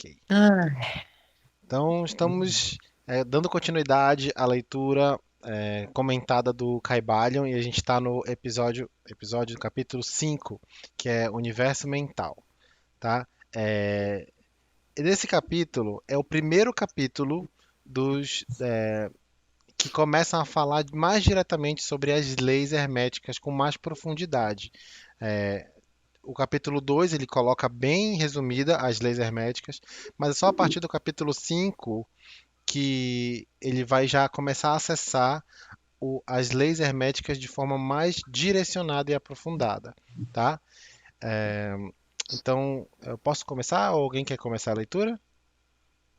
Ok. Ah, Então, estamos dando continuidade à leitura comentada do Caibalion e a gente está no episódio do capítulo 5, que é Universo Mental, tá? E nesse capítulo é o primeiro capítulo dos que começam a falar mais diretamente sobre as leis herméticas com mais profundidade. É, o capítulo 2 ele coloca bem resumida as leis herméticas, mas é só a partir do capítulo 5 que ele vai já começar a acessar as leis herméticas de forma mais direcionada e aprofundada, tá? Então, eu posso começar ou alguém quer começar a leitura?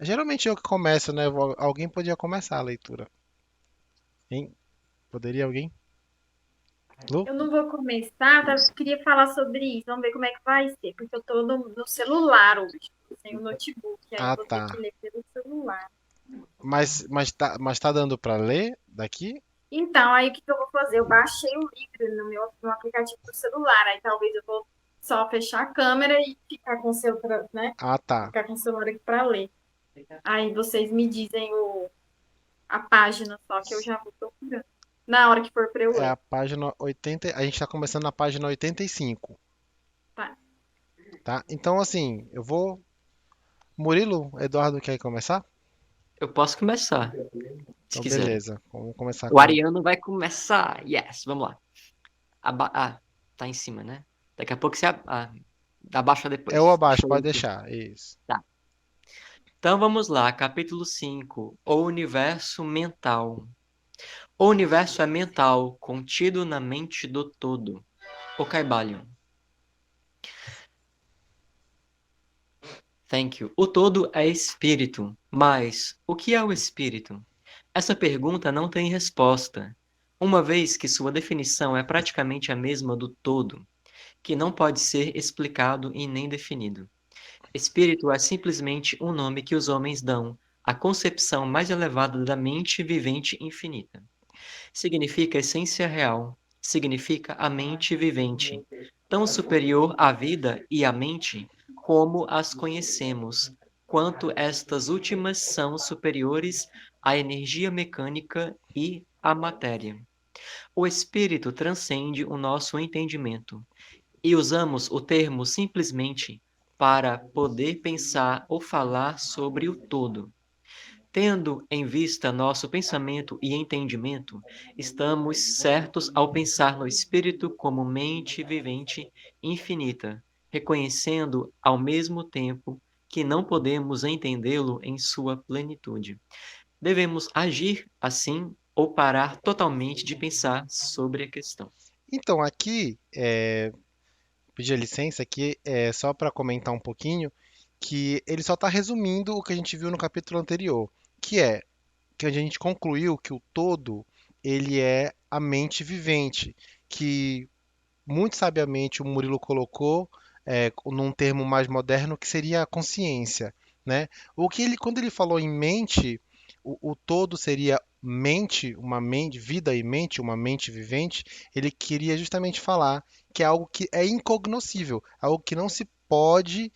Geralmente eu que começo, né? Alguém podia começar a leitura. Hein? Poderia alguém? Lu? Eu não vou começar, tá? Queria falar sobre isso. Vamos ver como é que vai ser, porque eu tô no celular hoje, sem o notebook, aí eu Ah, vou ter que tá. ler pelo celular. Mas tá dando para ler daqui? Então, aí o que que eu vou fazer? Eu baixei o livro no aplicativo do celular, aí talvez eu vou só fechar a câmera e ficar com o celular, né? Ah, tá. Ficar com o celular aqui para ler. Aí vocês me dizem a página só que eu já vou procurando. Na hora que for para eu É ler. a página 80. A gente está começando na página 85, Tá. tá? Então, assim, eu vou. Murilo, Eduardo quer começar? eu posso começar, se Então, quiserem. beleza. Vamos começar O com. Ariano vai começar. Yes, vamos lá. Tá em cima, né? Daqui a pouco abaixa É o depois. abaixo, Deixa eu ler pode aqui. deixar. Isso. Tá. Então vamos lá, capítulo 5. O universo mental. O universo é mental, contido na mente do todo. O Caibalion. Thank you. O todo é espírito, mas o que é o espírito? Essa pergunta não tem resposta, uma vez que sua definição é praticamente a mesma do todo, que não pode ser explicado e nem definido. Espírito é simplesmente um nome que os homens dão à concepção mais elevada da mente vivente infinita. Significa essência real, significa a mente vivente, tão superior à vida e à mente como as conhecemos, quanto estas últimas são superiores à energia mecânica e à matéria. O espírito transcende o nosso entendimento, e usamos o termo simplesmente para poder pensar ou falar sobre o todo. Tendo em vista nosso pensamento e entendimento, estamos certos ao pensar no espírito como mente vivente infinita, reconhecendo ao mesmo tempo que não podemos entendê-lo em sua plenitude. Devemos agir assim ou parar totalmente de pensar sobre a questão. Então, aqui, pedir licença aqui, só para comentar um pouquinho, que ele só está resumindo o que a gente viu no capítulo anterior, que é que a gente concluiu que o todo, ele é a mente vivente, que muito sabiamente o Murilo colocou num termo mais moderno que seria a consciência, né? Quando ele falou em mente, o todo seria mente, uma mente, vida e mente, uma mente vivente. Ele queria justamente falar que é algo que é incognoscível, algo que não se pode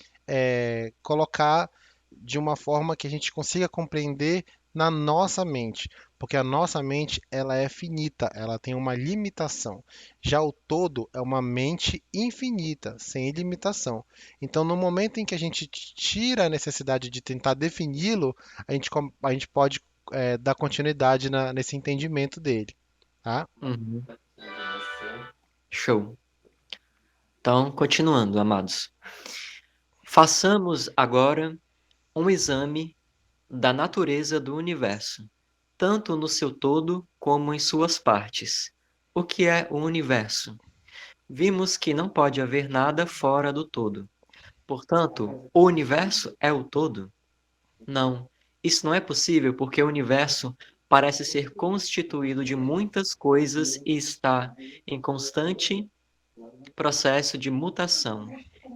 colocar de uma forma que a gente consiga compreender na nossa mente, porque a nossa mente ela é finita, ela tem uma limitação. Já o todo é uma mente infinita, sem limitação. Então, no momento em que a gente tira a necessidade de tentar defini-lo, a gente pode dar continuidade nesse entendimento dele, tá? Uhum. Show. Então, continuando, amados. Façamos agora um exame da natureza do universo, tanto no seu todo como em suas partes. O que é o universo? Vimos que não pode haver nada fora do todo. Portanto, o universo é o todo? Não, isso não é possível porque o universo parece ser constituído de muitas coisas e está em constante processo de mutação.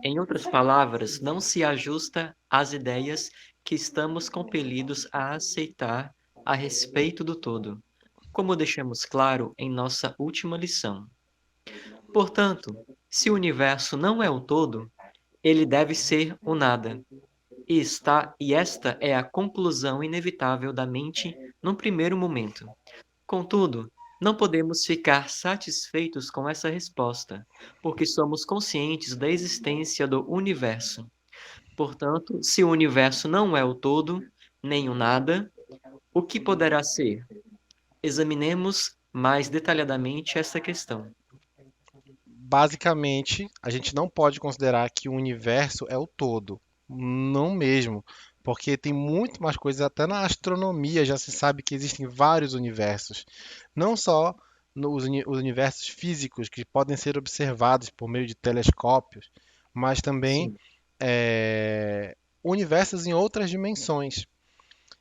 Em outras palavras, não se ajusta às ideias que estamos compelidos a aceitar a respeito do todo, como deixamos claro em nossa última lição. Portanto, se o universo não é o todo, ele deve ser o nada. e esta é a conclusão inevitável da mente num primeiro momento. Contudo, não podemos ficar satisfeitos com essa resposta, porque somos conscientes da existência do universo. Portanto, se o universo não é o todo, nem o nada, o que poderá ser? Examinemos mais detalhadamente essa questão. Basicamente, a gente não pode considerar que o universo é o todo. Não mesmo. Porque tem muito mais coisas, até na astronomia já se sabe que existem vários universos. Não só os universos físicos que podem ser observados por meio de telescópios, mas também Sim. universos em outras dimensões.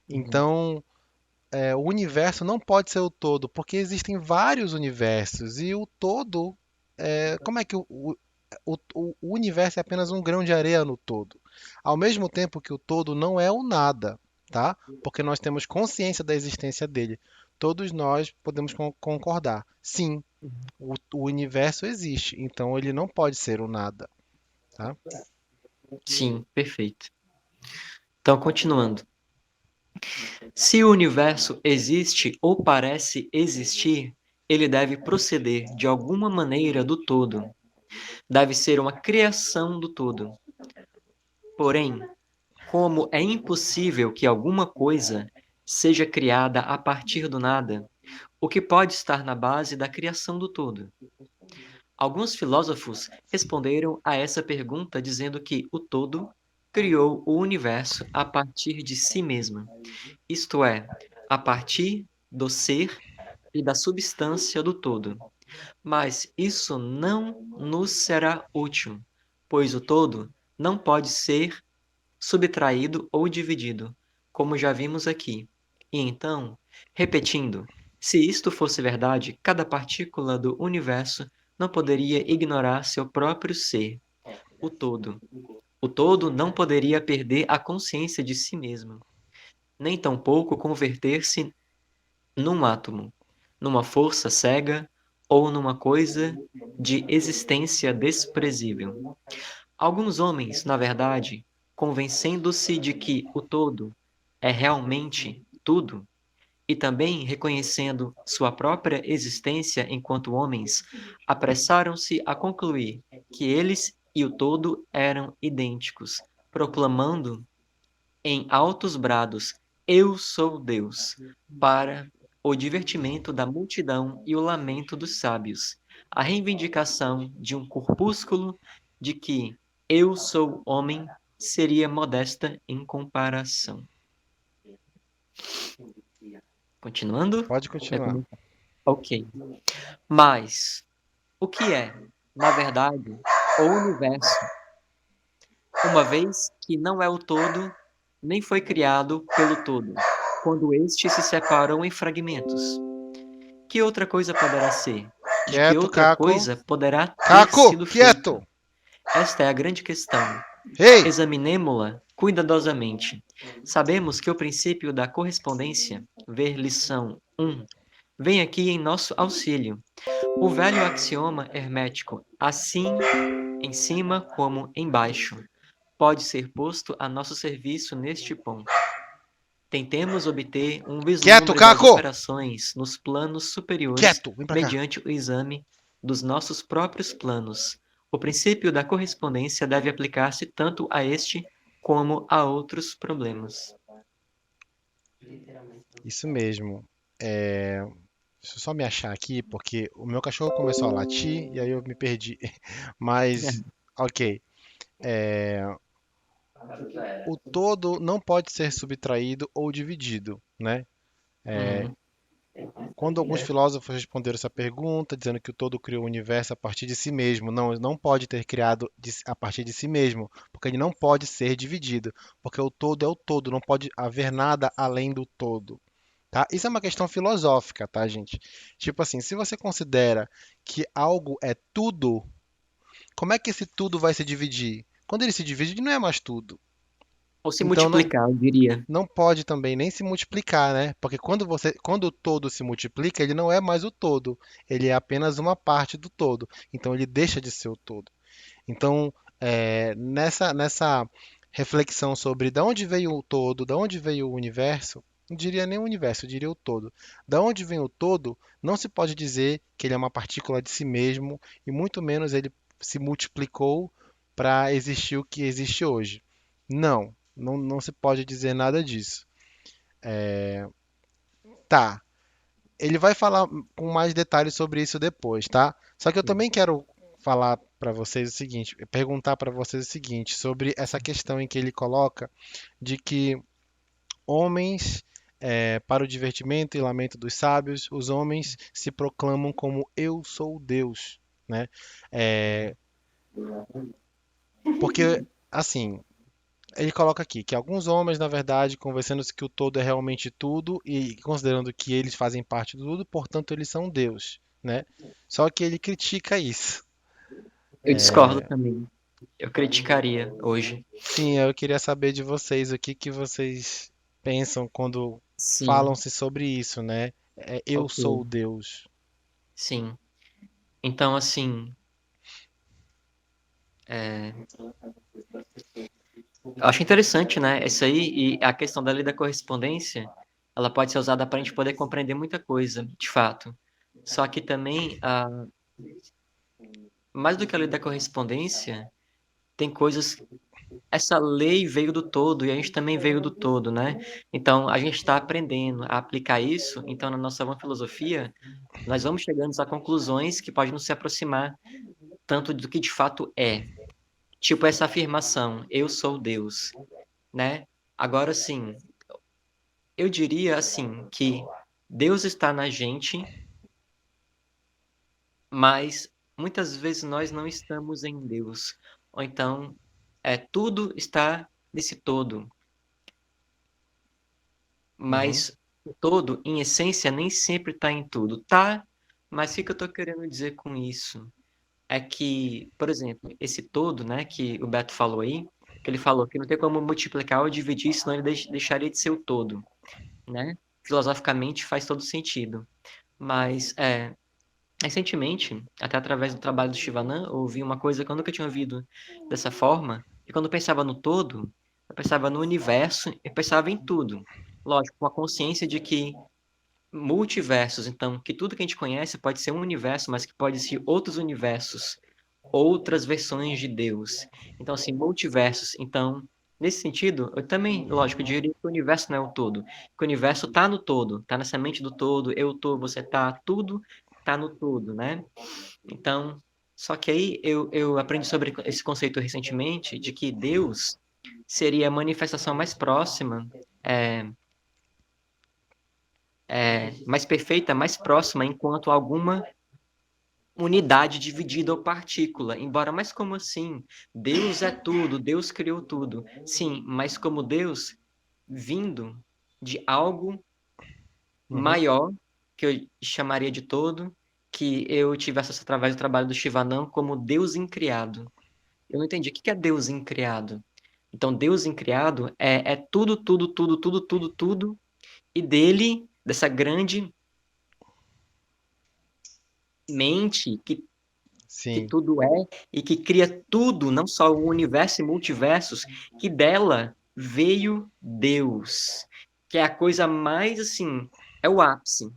Uhum. Então, o universo não pode ser o todo, porque existem vários universos e o todo, como é que o universo é apenas um grão de areia no todo? Ao mesmo tempo que o todo não é o nada, tá? Porque nós temos consciência da existência dele. Todos nós podemos concordar. Sim, o universo existe, então ele não pode ser o nada, tá? Sim, perfeito. Então, continuando. Se o universo existe ou parece existir, ele deve proceder de alguma maneira do todo. Deve ser uma criação do todo. Porém, como é impossível que alguma coisa seja criada a partir do nada, o que pode estar na base da criação do todo? Alguns filósofos responderam a essa pergunta dizendo que o todo criou o universo a partir de si mesmo, isto é, a partir do ser e da substância do todo. Mas isso não nos será útil, pois o todo não pode ser subtraído ou dividido, como já vimos aqui. E então, repetindo, se isto fosse verdade, cada partícula do universo não poderia ignorar seu próprio ser, o todo. O todo não poderia perder a consciência de si mesmo, nem tampouco converter-se num átomo, numa força cega ou numa coisa de existência desprezível. Alguns homens, na verdade, convencendo-se de que o todo é realmente tudo, e também reconhecendo sua própria existência enquanto homens, apressaram-se a concluir que eles e o todo eram idênticos, proclamando em altos brados: Eu sou Deus, para o divertimento da multidão e o lamento dos sábios, a reivindicação de um corpúsculo de que eu sou homem seria modesta em comparação. Continuando? Pode É continuar. como- Ok. Mas o que é, na verdade, o universo, uma vez que não é o todo, nem foi criado pelo todo, quando estes se separam em fragmentos? Que outra coisa poderá ser? De que Quieto, outra Caco. coisa poderá ter Caco, sido quieto! feito? Esta é a grande questão. Ei! Examinemo-la cuidadosamente. Sabemos que o princípio da correspondência, ver lição 1, vem aqui em nosso auxílio. O velho axioma hermético, assim em cima como embaixo, pode ser posto a nosso serviço neste ponto. Tentemos obter um Quieto, vislumbre das Caco! operações nos planos superiores Quieto, vem pra cá. mediante o exame dos nossos próprios planos. O princípio da correspondência deve aplicar-se tanto a este como a outros problemas. Isso mesmo. Deixa eu só me achar aqui, porque o meu cachorro começou a latir e aí eu me perdi. Mas, ok. O todo não pode ser subtraído ou dividido, né? Uhum. Quando alguns filósofos responderam essa pergunta, dizendo que o todo criou o universo a partir de si mesmo, não, ele não pode ter criado a partir de si mesmo, porque ele não pode ser dividido, porque o todo é o todo, não pode haver nada além do todo. Tá? Isso é uma questão filosófica, tá, gente? Tipo assim, se você considera que algo é tudo, como é que esse tudo vai se dividir? Quando ele se divide, ele não é mais tudo. Ou se Então não, multiplicar, eu diria. não pode também nem se multiplicar, né? Porque quando o todo se multiplica, ele não é mais o todo, ele é apenas uma parte do todo. Então ele deixa de ser o todo. Então, nessa reflexão sobre de onde veio o todo, de onde veio o universo, não diria nem o universo, eu diria o todo. Da onde vem o todo, não se pode dizer que ele é uma partícula de si mesmo e muito menos ele se multiplicou para existir o que existe hoje. Não, não se pode dizer nada disso. Tá, ele vai falar com mais detalhes sobre isso depois, tá? Só que eu também quero falar para vocês o seguinte, perguntar para vocês o seguinte, sobre essa questão em que ele coloca de que homens, para o divertimento e lamento dos sábios, os homens se proclamam como eu sou Deus, né? É, porque, assim, ele coloca aqui que alguns homens, na verdade, convencendo-se que o todo é realmente tudo e considerando que eles fazem parte do tudo, portanto, eles são Deus, né? Só que ele critica isso. Eu discordo também. Eu criticaria hoje. Sim, eu queria saber de vocês o que que vocês pensam quando Sim, falam-se sobre isso, né? Eu sou ok. Deus. Sim. Então, assim, é, eu acho interessante, né? Isso aí, e a questão da lei da correspondência, ela pode ser usada para a gente poder compreender muita coisa, de fato. Só que também, mais do que a lei da correspondência, tem coisas. Essa lei veio do todo e a gente também veio do todo, né? Então, a gente está aprendendo a aplicar isso. Então, na nossa vã filosofia, nós vamos chegando a conclusões que podem nos se aproximar tanto do que de fato é. Tipo essa afirmação, eu sou Deus, né? Agora, sim, eu diria assim que Deus está na gente, mas muitas vezes nós não estamos em Deus. Ou então, tudo está nesse todo, Uhum, mas o todo, em essência, nem sempre está em tudo. Tá, mas o que eu estou querendo dizer com isso? É que, por exemplo, esse todo, né, que o Beto falou aí, que ele falou que não tem como multiplicar ou dividir, senão ele deixaria de ser o todo, né? Filosoficamente faz todo sentido. Mas, recentemente, até através do trabalho do Shivanand, eu ouvi uma coisa que eu nunca tinha ouvido dessa forma, e quando eu pensava no todo, eu pensava no universo, eu pensava em tudo. Lógico, com a consciência de que multiversos, então, que tudo que a gente conhece pode ser um universo, mas que pode ser outros universos, outras versões de Deus. Então, assim, multiversos. Então, nesse sentido, eu também, lógico, eu diria que o universo não é o todo. Que o universo está no todo, está nessa mente do todo, eu tô, você tá, tudo está no todo, né? Então, só que aí eu aprendi sobre esse conceito recentemente, de que Deus seria a manifestação mais próxima, é, mais perfeita, mais próxima, enquanto alguma unidade dividida ou partícula. Embora, mas como assim? Deus é tudo, Deus criou tudo. Sim, mas como Deus vindo de algo uhum, maior, que eu chamaria de todo, que eu tive acesso através do trabalho do Shivanand como Deus incriado. Eu não entendi. O que é Deus incriado? Então, Deus incriado é tudo, tudo, tudo, tudo, tudo, tudo, e dele, dessa grande mente que sim, tudo é e que cria tudo, não só o universo e multiversos, que dela veio Deus, que é a coisa mais assim, é o ápice.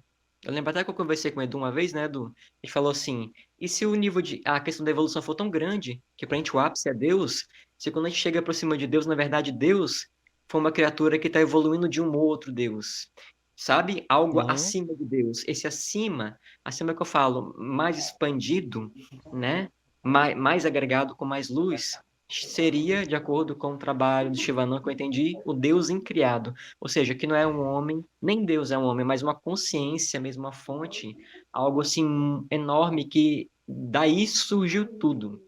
Eu lembro até que eu conversei com o Edu uma vez, né, Edu? Ele falou assim: e se o nível de a questão da evolução for tão grande que pra gente o ápice é Deus, se quando a gente chega por cima de Deus, na verdade Deus foi uma criatura que está evoluindo de um outro Deus. Sabe? Algo uhum, acima de Deus. Esse acima que eu falo, mais expandido, né? Mais agregado com mais luz, seria, de acordo com o trabalho do Shivananda que eu entendi, o Deus incriado. Ou seja, que não é um homem, nem Deus é um homem, mas uma consciência mesmo, uma fonte, algo assim enorme que daí surgiu tudo.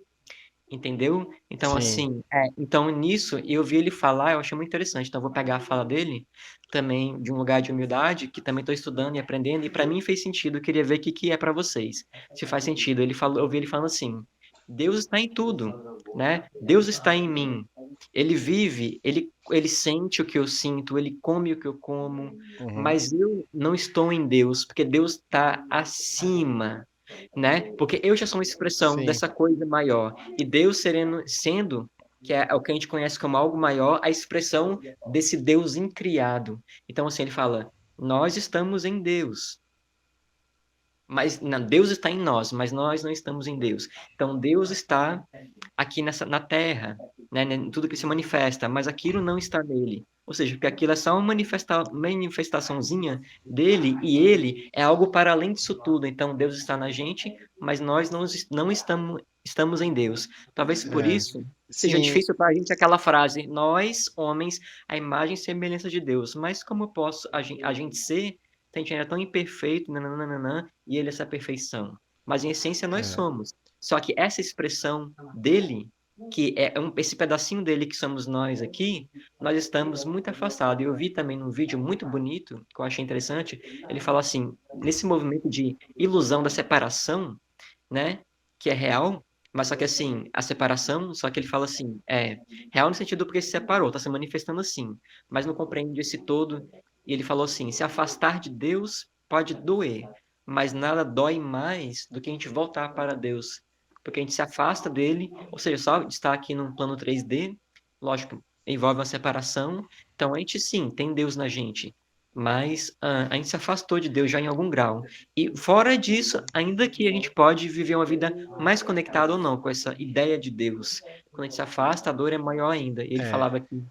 Entendeu? Então, sim, assim, então nisso, eu vi ele falar, eu achei muito interessante. Então, eu vou pegar a fala dele, também de um lugar de humildade, que também estou estudando e aprendendo, e para mim fez sentido. Eu queria ver o que que é para vocês, se faz sentido. Ele falou, eu vi ele falando assim: Deus está em tudo, né? Deus está em mim. Ele vive, ele sente o que eu sinto, ele come o que eu como, uhum, mas eu não estou em Deus, porque Deus está acima, né? Porque eu já sou uma expressão sim, dessa coisa maior. E Deus sendo que é o que a gente conhece como algo maior, a expressão desse Deus incriado. Então, assim, ele fala: nós estamos em Deus. Mas não, Deus está em nós, mas nós não estamos em Deus. Então Deus está aqui na Terra, né, em tudo que se manifesta, mas aquilo não está nele. Ou seja, porque aquilo é só uma manifestaçãozinha dele e ele é algo para além disso tudo. Então Deus está na gente, mas nós não estamos em Deus. Talvez por É, isso seja sim, difícil para a gente aquela frase: nós, homens, a imagem e semelhança de Deus. Mas como posso a gente ser? Se a gente ainda é tão imperfeito, nananana, e ele é essa perfeição. Mas em essência nós é, somos. Só que essa expressão dele, que é esse pedacinho dele que somos nós aqui, nós estamos muito afastados. Eu vi também num vídeo muito bonito, que eu achei interessante, ele fala assim, nesse movimento de ilusão da separação, né, que é real, mas só que assim, a separação, só que ele fala assim, é real no sentido porque se separou, está se manifestando assim, mas não compreende esse todo. E ele falou assim, se afastar de Deus pode doer, mas nada dói mais do que a gente voltar para Deus, porque a gente se afasta dele, ou seja, só está aqui num plano 3D, lógico, envolve uma separação, então a gente sim, tem Deus na gente, mas a gente se afastou de Deus já em algum grau. E fora disso, ainda que a gente pode viver uma vida mais conectada ou não com essa ideia de Deus, quando a gente se afasta, a dor é maior ainda. E ele é, falava que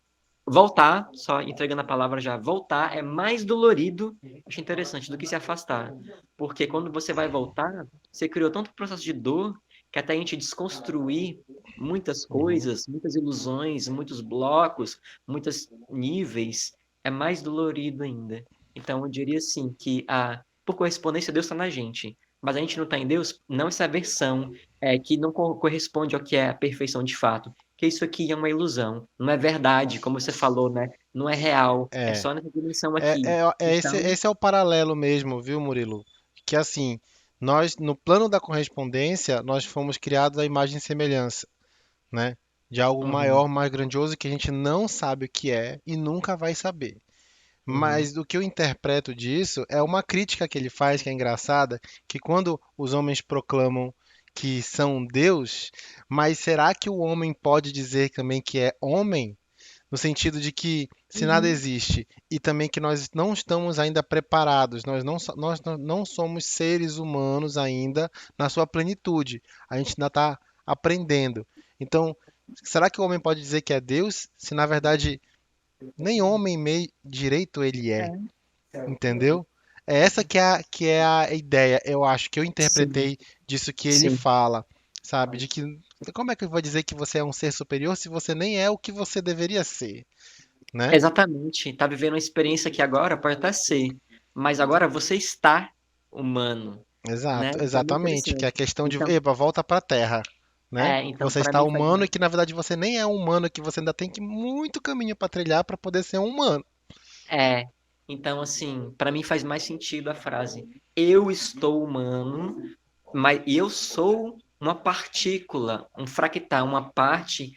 voltar, só entregando a palavra já, voltar é mais dolorido, acho interessante, do que se afastar. Porque quando você vai voltar, você criou tanto processo de dor que até a gente desconstruir muitas uhum, coisas, muitas ilusões, muitos blocos, muitos níveis, é mais dolorido ainda. Então, eu diria assim que por correspondência, Deus está na gente. Mas a gente não está em Deus, não essa versão que não corresponde ao que é a perfeição de fato. Que isso aqui é uma ilusão, não é verdade, como você falou, né? Não é real, é é. só nessa dimensão É, aqui. Então, esse é o paralelo mesmo, viu, Murilo? Que assim, nós, no plano da correspondência, nós fomos criados à imagem e semelhança, né? De algo uhum, maior, mais grandioso que a gente não sabe o que é e nunca vai saber. uhum, Mas o que eu interpreto disso é uma crítica que ele faz, que é engraçada, que quando os homens proclamam que são Deus, mas será que o homem pode dizer também que é homem? No sentido de que se nada uhum. existe e também que nós não estamos ainda preparados, nós não somos seres humanos ainda na sua plenitude, a gente ainda está aprendendo. Então, será que o homem pode dizer que é Deus, se na verdade nem homem meio direito ele é, entendeu? É essa que é a ideia, eu acho, que eu Sim, interpretei disso que ele sim. fala, sabe? De que como é que eu vou dizer que você é um ser superior se você nem é o que você deveria ser, né? Exatamente. Tá vivendo uma experiência que agora pode até ser, mas agora você está humano, né? Exato, Então é muito exatamente, que é a interessante. questão de, Então, eba, volta para a Terra, né? Que então você para está mim faz humano e mais. que na verdade você nem é um humano, que você ainda tem que muito caminho para trilhar para poder ser um humano. É. Então, assim, para mim faz mais sentido a frase: eu estou humano, mas eu sou uma partícula, um fractal, uma parte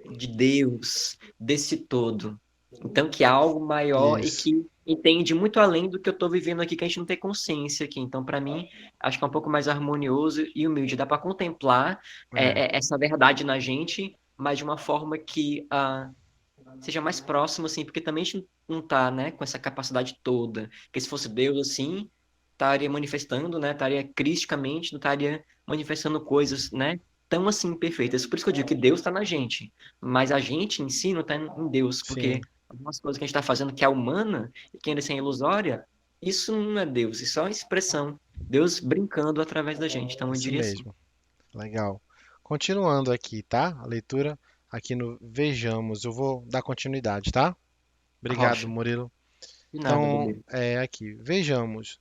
de Deus, desse todo. Então, que é algo maior e Isso. que entende muito além do que eu estou vivendo aqui, que a gente não tem consciência aqui. Então, para mim, acho que é um pouco mais harmonioso e humilde. Dá para contemplar É, essa verdade na gente, mas de uma forma que seja mais próximo, assim, porque também a gente não tá, né, com essa capacidade toda. Porque se fosse Deus, assim, estaria manifestando, né, estaria cristicamente, não estaria manifestando coisas, né, tão assim perfeitas. Por isso que eu digo que Deus está na gente, mas a gente em si não está em Deus, porque sim, algumas coisas que a gente está fazendo que é humana e que ainda assim é ilusória, isso não é Deus, isso é uma expressão. Deus brincando através da gente. Então eu isso diria assim. mesmo. Legal. Continuando aqui, tá? A leitura aqui no Vejamos. Eu vou dar continuidade, tá? Obrigado, Rocha, Murilo. de nada, Então, beleza. aqui, vejamos.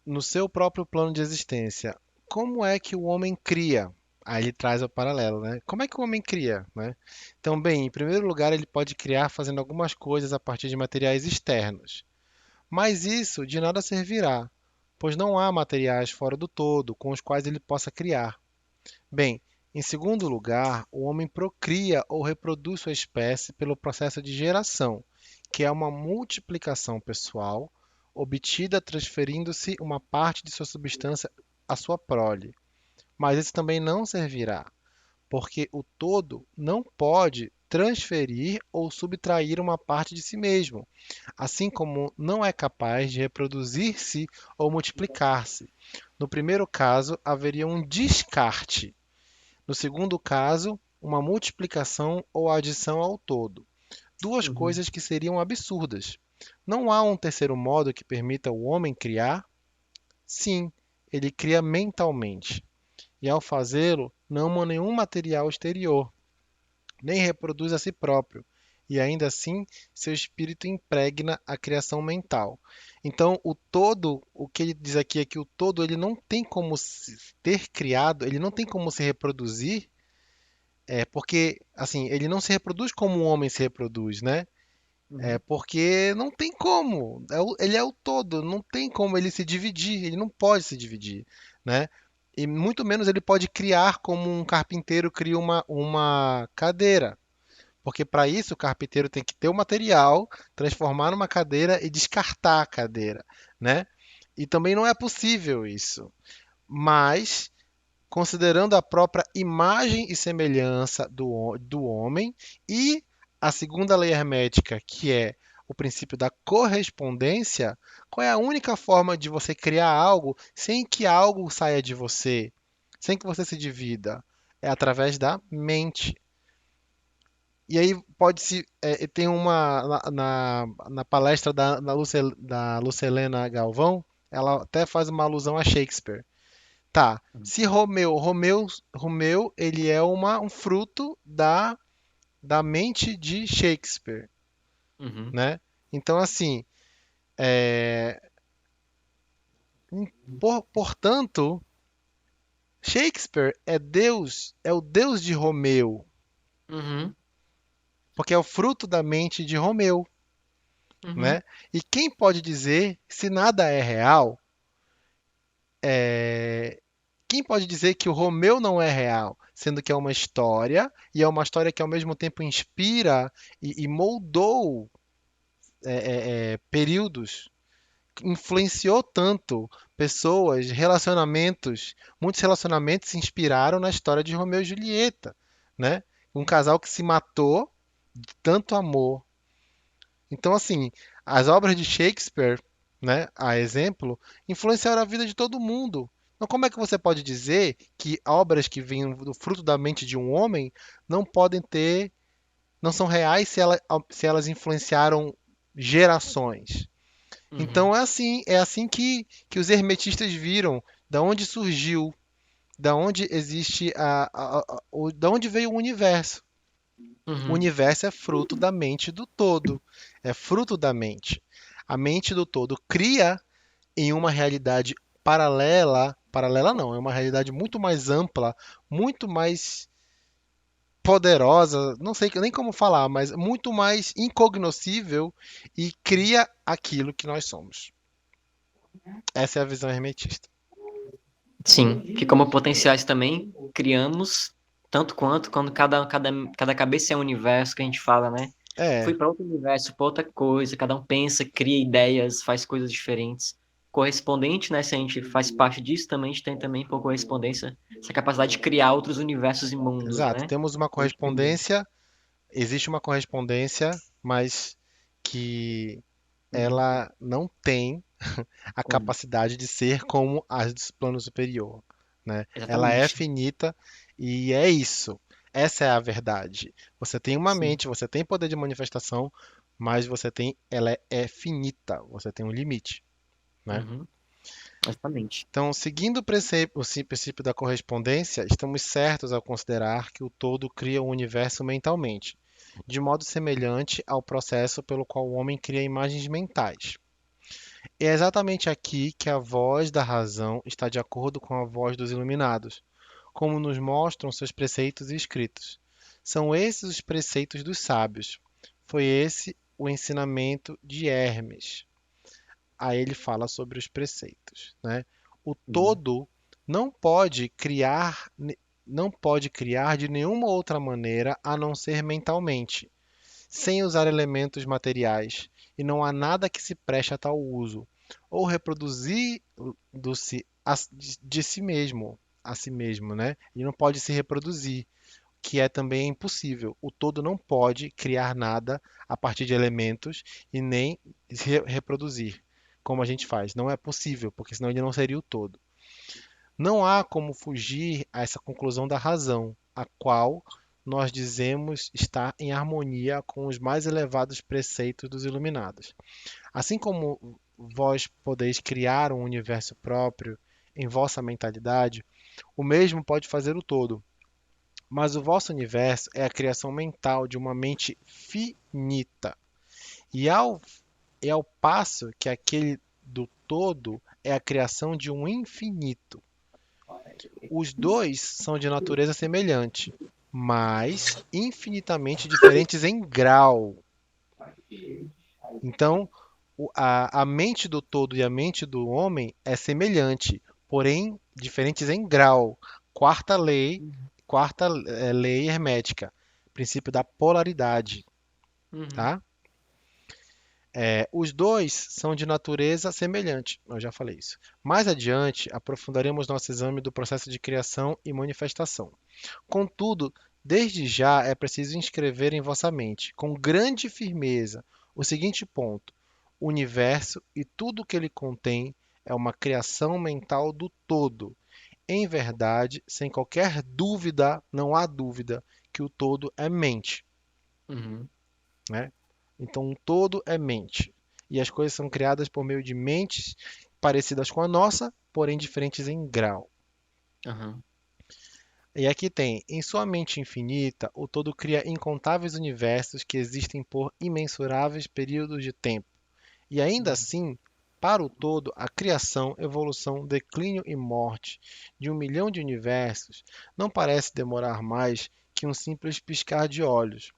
No seu próprio plano de existência, como é que o homem cria? Aí ele traz o paralelo, né? Como é que o homem cria, né? Então, bem, em primeiro lugar, ele pode criar fazendo algumas coisas a partir de materiais externos. Mas isso de nada servirá, pois não há materiais fora do todo com os quais ele possa criar. Bem, em segundo lugar, o homem procria ou reproduz sua espécie pelo processo de geração, que é uma multiplicação pessoal obtida transferindo-se uma parte de sua substância à sua prole. Mas isso também não servirá, porque o todo não pode transferir ou subtrair uma parte de si mesmo, assim como não é capaz de reproduzir-se ou multiplicar-se. No primeiro caso, haveria um descarte. No segundo caso, uma multiplicação ou adição ao todo. Duas Uhum. coisas que seriam absurdas. Não há um terceiro modo que permita o homem criar? Sim, ele cria mentalmente. E ao fazê-lo, não ama nenhum material exterior, nem reproduz a si próprio. E ainda assim, seu espírito impregna a criação mental. Então, o todo, o que ele diz aqui é que o todo ele não tem como ter criado, ele não tem como se reproduzir, porque assim, ele não se reproduz como um homem se reproduz, né? É Uhum. porque não tem como. Ele é o todo, não tem como ele se dividir, ele não pode se dividir, né? E muito menos ele pode criar como um carpinteiro cria uma cadeira. Porque para isso o carpinteiro tem que ter o material, transformar numa cadeira e descartar a cadeira, né? E também não é possível isso. Mas considerando a própria imagem e semelhança do homem e a segunda lei hermética, que é o princípio da correspondência, qual é a única forma de você criar algo sem que algo saia de você, sem que você se divida? É através da mente. E aí pode-se. Tem uma. Na palestra da Lucelena Galvão, ela até faz uma alusão a Shakespeare. Tá. Se Romeu, ele é um fruto da mente de Shakespeare, Uhum. né? Então, assim, é, portanto, Shakespeare é Deus, é o Deus de Romeu, Uhum. porque é o fruto da mente de Romeu, Uhum. né? E quem pode dizer se nada é real? é, Quem pode dizer que o Romeu não é real, sendo que é uma história e é uma história que ao mesmo tempo inspira e moldou períodos, influenciou tanto pessoas, relacionamentos, muitos relacionamentos se inspiraram na história de Romeu e Julieta, né? Um casal que se matou de tanto amor. Então, assim, as obras de Shakespeare, né, a exemplo, influenciaram a vida de todo mundo. Então, como é que você pode dizer que obras que vêm do fruto da mente de um homem não podem ter, não são reais se elas influenciaram gerações? Uhum. Então é assim que os hermetistas viram da onde surgiu, da onde existe da onde veio o universo. O Uhum. universo é fruto da mente do todo, é fruto da mente. A mente do todo cria em uma realidade paralela, paralela não, é uma realidade muito mais ampla, muito mais poderosa, não sei nem como falar, mas muito mais incognoscível e cria aquilo que nós somos. Essa é a visão hermetista. Sim, que como potenciais também criamos tanto quanto quando cada cabeça é um universo que a gente fala, né? Fui É, para outro universo, para outra coisa, cada um pensa, cria ideias, faz coisas diferentes. Correspondente, né? Se a gente faz parte disso, também a gente tem também por correspondência essa capacidade de criar outros universos e mundos, exato. né? Temos uma correspondência, existe uma correspondência, mas que Uhum. ela não tem a Como? capacidade de ser como as do plano superior, né? Ela é Exatamente. finita e é isso. Essa é a verdade. Você tem uma Sim. mente, você tem poder de manifestação, mas ela é finita. Você tem um limite, né? Uhum. Exatamente. Então, seguindo o princípio da correspondência, estamos certos ao considerar que o todo cria o universo mentalmente, de modo semelhante ao processo pelo qual o homem cria imagens mentais. É exatamente aqui que a voz da razão está de acordo com a voz dos iluminados, como nos mostram seus preceitos e escritos. São esses os preceitos dos sábios. Foi esse o ensinamento de Hermes. Aí ele fala sobre os preceitos, né? O Uhum. todo não pode criar, não pode criar de nenhuma outra maneira a não ser mentalmente, sem usar elementos materiais, e não há nada que se preste a tal uso, ou reproduzir de si mesmo. a si mesmo, né? Ele não pode se reproduzir, que é também impossível. O todo não pode criar nada a partir de elementos e nem se reproduzir, como a gente faz. Não é possível, porque senão ele não seria o todo. Não há como fugir a essa conclusão da razão, a qual nós dizemos estar em harmonia com os mais elevados preceitos dos iluminados. Assim como vós podeis criar um universo próprio em vossa mentalidade, o mesmo pode fazer o todo. Mas o vosso universo é a criação mental de uma mente finita. E ao passo que aquele do todo é a criação de um infinito. Os dois são de natureza semelhante, mas infinitamente diferentes em grau. Então, a mente do todo e a mente do homem é semelhante, porém diferentes em grau. Quarta lei hermética, princípio da polaridade, Uhum. tá? Os dois são de natureza semelhante, eu já falei isso. Mais adiante, aprofundaremos nosso exame do processo de criação e manifestação. Contudo, desde já é preciso inscrever em vossa mente, com grande firmeza, o seguinte ponto: o universo e tudo o que ele contém é uma criação mental do todo. Em verdade, sem qualquer dúvida, não há dúvida que o todo é mente, Uhum. né? Então, o todo é mente. E as coisas são criadas por meio de mentes parecidas com a nossa, porém diferentes em grau. Aham. E aqui tem, em sua mente infinita, o todo cria incontáveis universos que existem por imensuráveis períodos de tempo. E ainda assim, para o todo, a criação, evolução, declínio e morte de 1 milhão de universos não parece demorar mais que um simples piscar de olhos.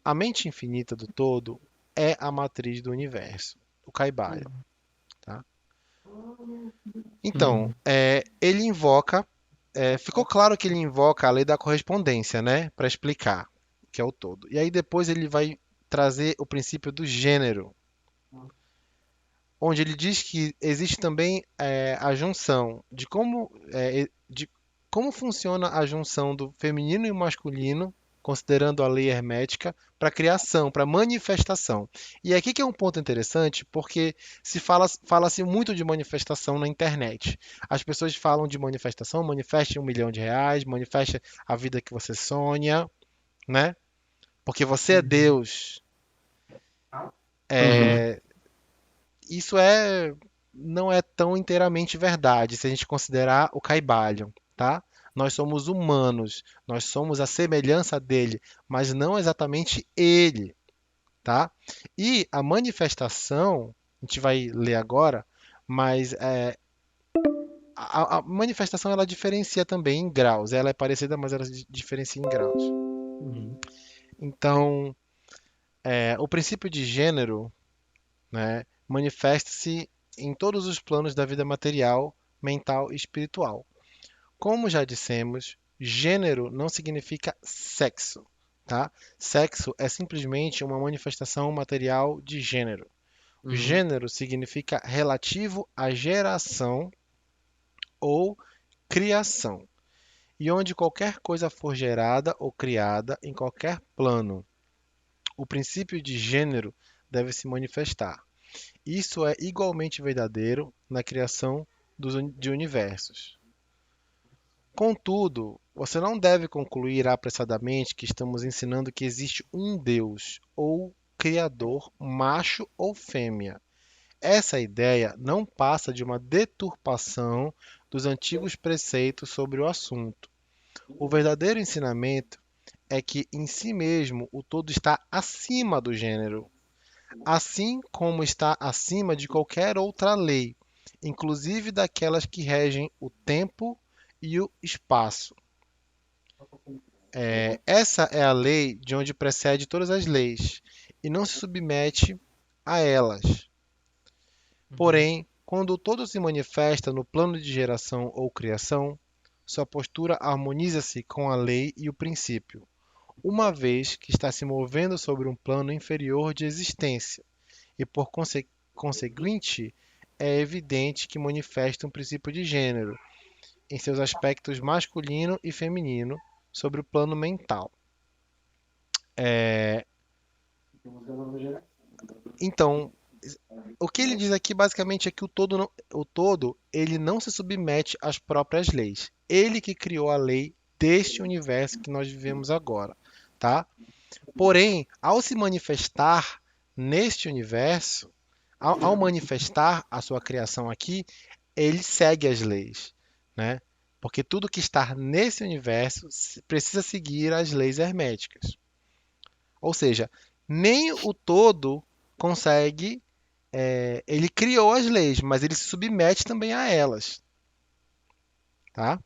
A mente infinita do todo é a matriz do universo, o Kaibalya, tá? Então, Uhum. ele invoca, ficou claro que ele invoca a lei da correspondência, né, para explicar o que é o todo. E aí depois ele vai trazer o princípio do gênero, onde ele diz que existe também a junção de como funciona a junção do feminino e masculino, considerando a lei hermética, para criação, para manifestação. E aqui que é um ponto interessante, porque fala-se muito de manifestação na internet. As pessoas falam de manifestação, manifeste 1 milhão de reais, manifeste a vida que você sonha, né? Porque você é Uhum. Deus. Uhum. Isso não é tão inteiramente verdade se a gente considerar o Kybalion, tá? Nós somos humanos, nós somos a semelhança dele, mas não exatamente ele, tá? E a manifestação, a gente vai ler agora, mas a manifestação ela diferencia também em graus. Ela é parecida, mas ela diferencia em graus. Uhum. Então, o princípio de gênero, né, manifesta-se em todos os planos da vida material, mental e espiritual. Como já dissemos, gênero não significa sexo, tá? Sexo é simplesmente uma manifestação material de gênero. O Uhum. gênero significa relativo à geração ou criação, e onde qualquer coisa for gerada ou criada em qualquer plano, o princípio de gênero deve se manifestar. Isso é igualmente verdadeiro na criação de universos. Contudo, você não deve concluir apressadamente que estamos ensinando que existe um Deus ou Criador, macho ou fêmea. Essa ideia não passa de uma deturpação dos antigos preceitos sobre o assunto. O verdadeiro ensinamento é que em si mesmo o todo está acima do gênero, assim como está acima de qualquer outra lei, inclusive daquelas que regem o tempo e o espaço. Essa é a lei de onde precede todas as leis, e não se submete a elas. Uhum. Porém, quando o todo se manifesta no plano de geração ou criação, sua postura harmoniza-se com a lei e o princípio, uma vez que está se movendo sobre um plano inferior de existência, e por conseguinte, é evidente que manifesta um princípio de gênero, em seus aspectos masculino e feminino sobre o plano mental. Então, o que ele diz aqui basicamente é que o todo ele não se submete às próprias leis. Ele que criou a lei deste universo que nós vivemos agora, tá? Porém, ao se manifestar neste universo, ao manifestar a sua criação aqui, ele segue as leis, né? Porque tudo que está nesse universo precisa seguir as leis herméticas. Ou seja, nem o todo consegue. Ele criou as leis, mas ele se submete também a elas, tá?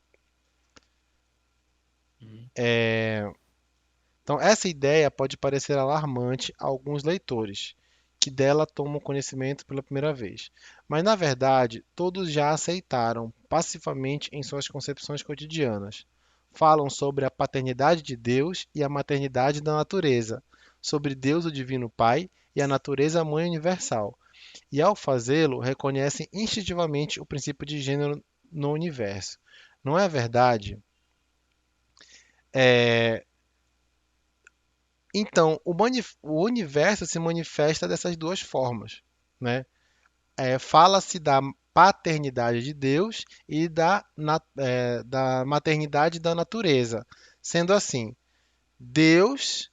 Uhum. Então, essa ideia pode parecer alarmante a alguns leitores, que dela tomam conhecimento pela primeira vez. Mas, na verdade, todos já aceitaram passivamente em suas concepções cotidianas. Falam sobre a paternidade de Deus e a maternidade da natureza, sobre Deus, o Divino Pai, e a natureza Mãe Universal. E, ao fazê-lo, reconhecem instintivamente o princípio de gênero no universo. Não é verdade? É, Então, o universo se manifesta dessas duas formas, né? Fala-se da paternidade de Deus e da maternidade da natureza. Sendo assim, Deus,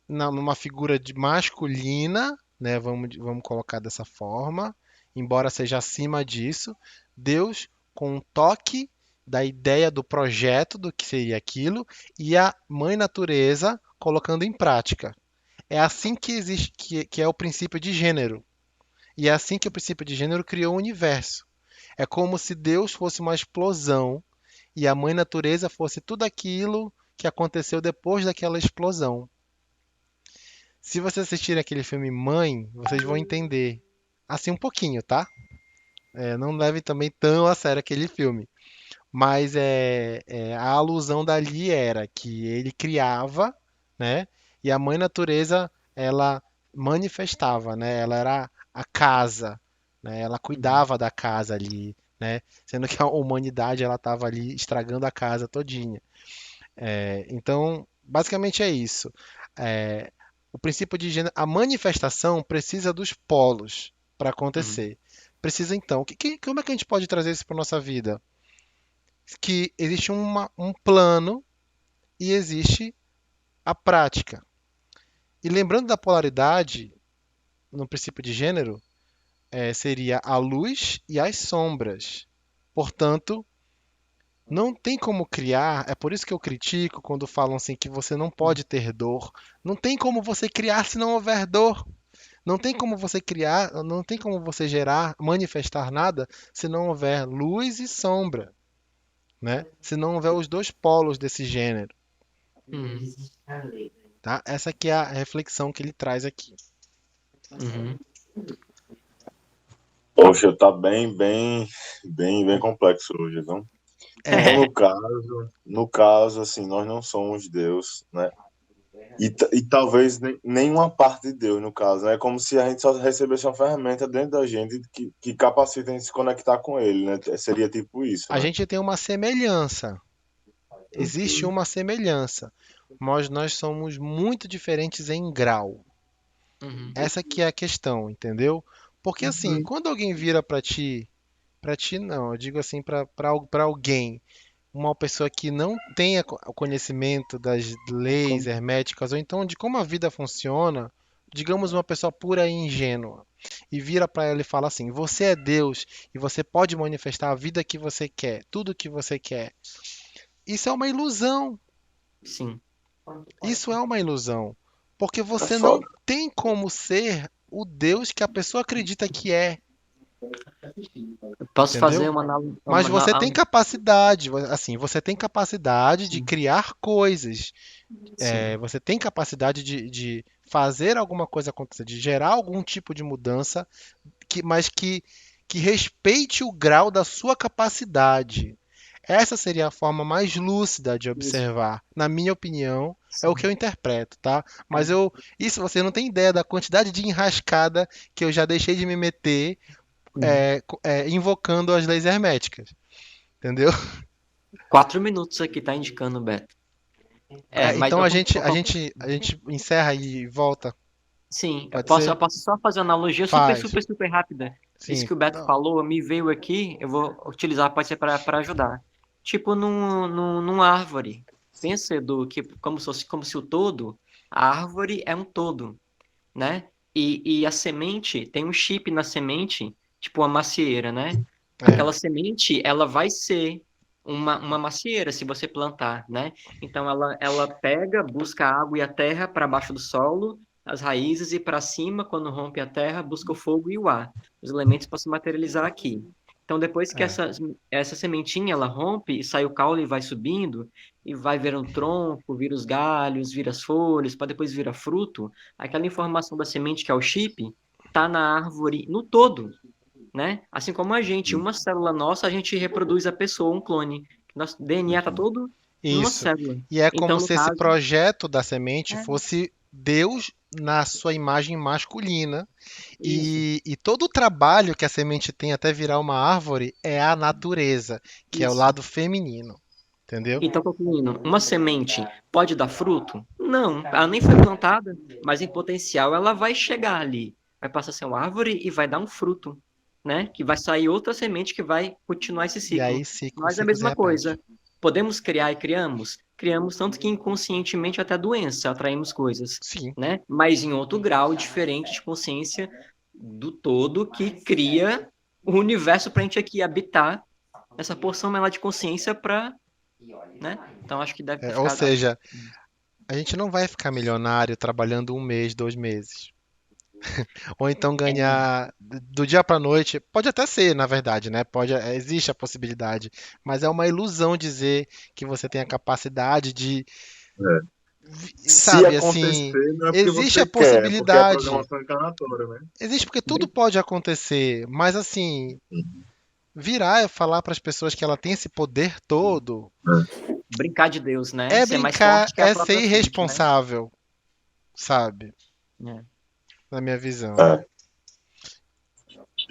numa figura masculina, né? Vamos colocar dessa forma, embora seja acima disso, Deus com um toque da ideia do projeto do que seria aquilo e a mãe natureza colocando em prática. É assim que existe, que é o princípio de gênero. E é assim que o princípio de gênero criou o universo. É como se Deus fosse uma explosão e a mãe natureza fosse tudo aquilo que aconteceu depois daquela explosão. Se vocês assistirem aquele filme Mãe, vocês vão entender. Assim um pouquinho, tá? Não leve também tão a sério aquele filme. Mas a alusão dali era que ele criava, né? E a mãe natureza, ela manifestava, né? Ela era a casa, né? Ela Uhum. cuidava da casa ali, né? Sendo que a humanidade, ela estava ali estragando a casa todinha. Então, basicamente é isso. É, o princípio de gênero, a manifestação precisa dos polos para Uhum. acontecer. Precisa então, como é que a gente pode trazer isso para nossa vida? Que existe um plano e existe a prática. E lembrando da polaridade no princípio de gênero, seria a luz e as sombras. Portanto, não tem como criar, é por isso que eu critico quando falam assim que você não pode ter dor. Não tem como você criar se não houver dor. Não tem como você criar, não tem como você gerar, manifestar nada se não houver luz e sombra, né? Se não houver os dois polos desse gênero. Uhum. Tá? Essa aqui é a reflexão que ele traz aqui. Uhum. Poxa, tá bem complexo hoje, viu? Então, É, no caso, assim, nós não somos Deus, né? E talvez nenhuma parte de Deus, no caso, né? É como se a gente só recebesse uma ferramenta dentro da gente que capacita a gente se conectar com ele, né? Seria tipo isso, a né? gente tem uma semelhança. Existe uma semelhança, mas nós somos muito diferentes em grau. Uhum. Essa que é a questão, entendeu? Porque assim, quando alguém vira para ti não, eu digo assim para alguém, uma pessoa que não tenha o conhecimento das leis herméticas ou então de como a vida funciona, digamos uma pessoa pura e ingênua, e vira para ela e fala assim: "Você é Deus e você pode manifestar a vida que você quer, tudo que você quer". Isso é uma ilusão. Sim. Isso é uma ilusão, porque É você não foda. tem como ser o Deus que a pessoa acredita que é, Eu posso fazer entendeu? uma, Mas você tem capacidade, assim, você tem capacidade de Sim. criar coisas, Sim. você tem capacidade de fazer alguma coisa acontecer, de gerar algum tipo de mudança, mas que respeite o grau da sua capacidade. Essa seria a forma mais lúcida de Isso. observar, na minha opinião, é o que Sim. eu interpreto, tá? Isso você não tem ideia da quantidade de enrascada que eu já deixei de me meter Uhum. invocando as leis herméticas, entendeu? 4 minutos aqui tá indicando, Beto. Mas Então eu, a gente encerra e volta. sim, Pode eu ser? posso só fazer uma analogia super, Faz. super, super rápida. Isso Sim. que o Beto Não. falou me veio aqui, eu vou utilizar, pode ser para ajudar. Tipo numa árvore. Pensa, Edu, que como se o todo, a árvore é um todo, né? E a semente, tem um chip na semente, tipo uma macieira, né? É. Aquela semente, ela vai ser uma macieira se você plantar, né? Então ela pega, busca a água e a terra para baixo do solo, as raízes e para cima, quando rompe a terra, busca o fogo e o ar, os elementos para se materializar aqui. Então depois que É. essa sementinha ela rompe e sai o caule e vai subindo e vai vir um tronco, vira os galhos, vira as folhas, para depois virar fruto, aquela informação da semente que é o chip tá na árvore no todo, né? Assim como a gente, uma célula nossa, a gente reproduz a pessoa, um clone. Nosso DNA tá todo numa Isso. célula. E é Então, como no se esse caso, projeto da semente é fosse Deus na sua imagem masculina. isso. E todo o trabalho que a semente tem até virar uma árvore é a natureza, que é o Isso. lado feminino. Entendeu? Então, concluindo, uma semente pode dar fruto? Não, ela nem foi plantada, mas em potencial ela vai chegar ali, vai passar a ser uma árvore e vai dar um fruto, né? Que vai sair outra semente que vai continuar esse E ciclo. aí o Mas é a ciclo se mesma repete. coisa. Podemos criar e criamos? Criamos tanto que inconscientemente até doença atraímos coisas, Sim. né? Mas em outro grau diferente de consciência do todo que cria o universo para a gente aqui habitar essa porção menor de consciência para, né? Então acho que deve ter Ou ficado. seja, a gente não vai ficar milionário trabalhando um mês, 2 meses. Ou então ganhar do dia para noite. Pode até ser, na verdade, né? Existe a possibilidade, mas é uma ilusão dizer que você tem a capacidade de, É. Se sabe, assim, acontecer, não é porque existe a você quer, é porque é a possibilidade. programação encarnatória, né? Existe porque tudo pode acontecer, mas assim, virar e falar para as pessoas que ela tem esse poder todo Brincar de Deus, né? é Ser mais brincar, forte que a é ser própria fonte, né? irresponsável, sabe? É. Na minha visão. É.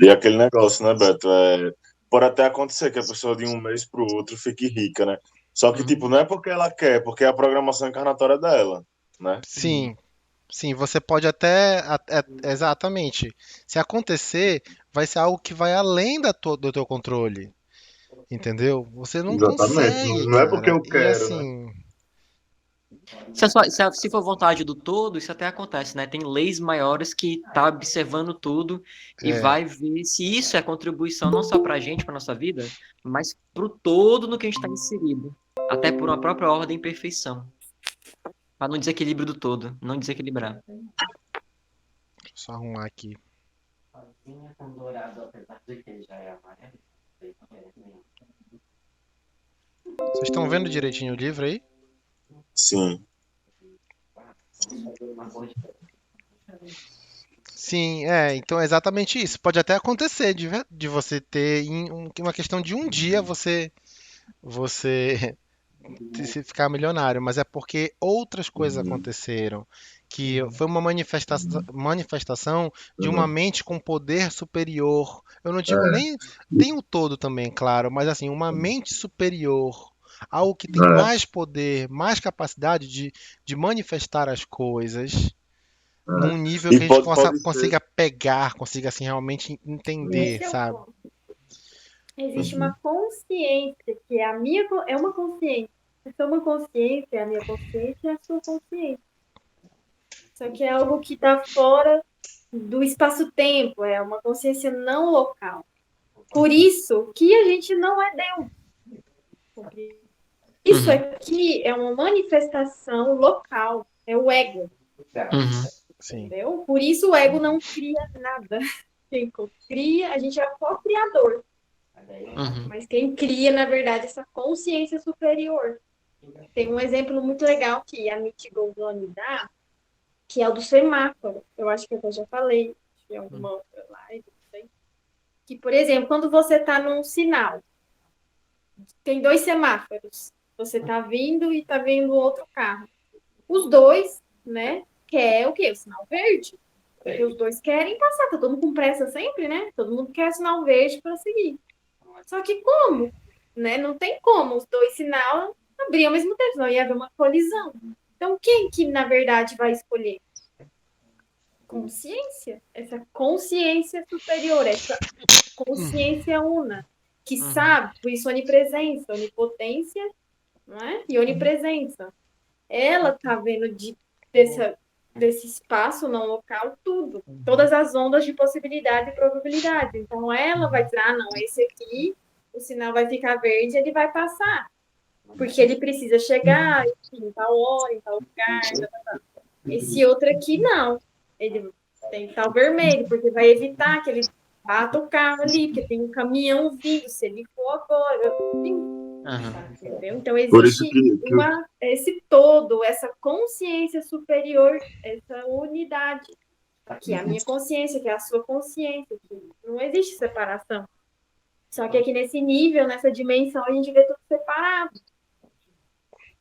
E aquele negócio, né, Beto? Pode até acontecer que a pessoa de um mês pro outro fique rica, né? Só que, Uhum. tipo, não é porque ela quer, porque é a programação encarnatória dela, né? Sim, sim, você pode exatamente. Se acontecer, vai ser algo que vai além do teu controle, entendeu? Você não Exatamente. Não, consegue, não é porque cara. eu E quero, né? assim, Se for vontade do todo, isso até acontece, né? Tem leis maiores que tá observando tudo e é, vai ver se isso é contribuição não só para a gente, para nossa vida, mas para o todo no que a gente está inserido. Até por uma própria ordem e perfeição. Para não desequilíbrio do todo, não desequilibrar. deixa eu só arrumar aqui. Vocês estão vendo direitinho o livro aí? Sim. Sim, então é exatamente isso. Pode até acontecer de você ter em uma questão de um dia você se ficar milionário, mas é porque outras coisas Uhum. aconteceram, que foi uma manifestação de uma Uhum. mente com poder superior. Eu não digo É. nem tem o todo também, claro, mas assim, uma mente superior, algo que tem É. mais poder, mais capacidade de manifestar as coisas num nível E que a gente pode ser. consiga pegar, consiga assim realmente entender, Esse é o sabe? ponto. Existe uma Uhum. consciência que é a minha, é uma consciência. Essa é uma consciência, é a minha consciência e a sua consciência. Só que é algo que está fora do espaço-tempo, é uma consciência não local. Por isso que a gente não é Deus. Isso Uhum. aqui é uma manifestação local, é o ego, Uhum. Sim. entendeu? Por isso o ego não cria nada. Quem cria, a gente é o co-criador. Uhum. Mas quem cria, na verdade, essa consciência superior. Tem um exemplo muito legal que a Mitty Goldoni dá, que é o do semáforo. Eu acho que eu já falei em alguma outra live, não sei. Que, por exemplo, quando você está num sinal, tem dois semáforos. Você está vindo e está vendo outro carro. Os dois, né, quer o quê? O sinal verde. Porque os dois querem passar. Tá todo mundo com pressa sempre, né? Todo mundo quer sinal verde para seguir. Só que como? né? Não tem como os dois sinais abrir ao mesmo tempo, senão ia haver uma colisão. Então, quem que, na verdade, vai escolher? Consciência. Essa consciência superior, essa consciência una, que sabe, por isso onipresença, onipotência, não é? E onipresença. Ela está vendo desse espaço não local tudo, todas as ondas de possibilidade e probabilidade. Então ela vai dizer, não, esse aqui, o sinal vai ficar verde, ele vai passar, porque ele precisa chegar em tal hora, em tal lugar. Esse outro aqui não, ele tem que estar vermelho, porque vai evitar que ele bata o carro ali, porque tem um caminhão vindo, se ele for agora, entendeu? Então Por isso existe que esse todo, essa consciência superior, essa unidade, que é a minha consciência, que é a sua consciência, que não existe separação. Só que aqui nesse nível, nessa dimensão, a gente vê tudo separado,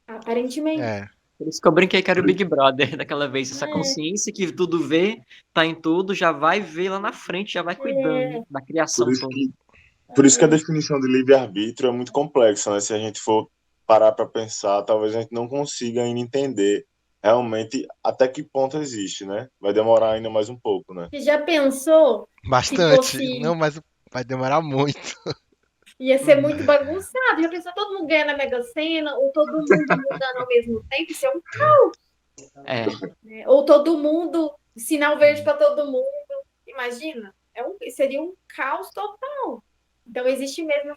aparentemente. É, Por isso que eu brinquei que era o Big Brother daquela vez. Essa consciência que tudo vê, tá em tudo, já vai ver lá na frente, já vai cuidando da por criação isso toda. que, por isso que a definição de livre-arbítrio é muito complexa, né? Se a gente for parar para pensar, talvez a gente não consiga ainda entender realmente até que ponto existe, né? Vai demorar ainda mais um pouco, né? Você já pensou se bastante. fosse. Não, mas vai demorar muito. Ia ser muito bagunçado. Já pensou todo mundo ganhando na Mega Sena, ou todo mundo mudando ao mesmo tempo? Isso é um, É, né? Ou todo mundo, sinal verde para todo mundo. Imagina? Seria um caos total. Então, existe mesmo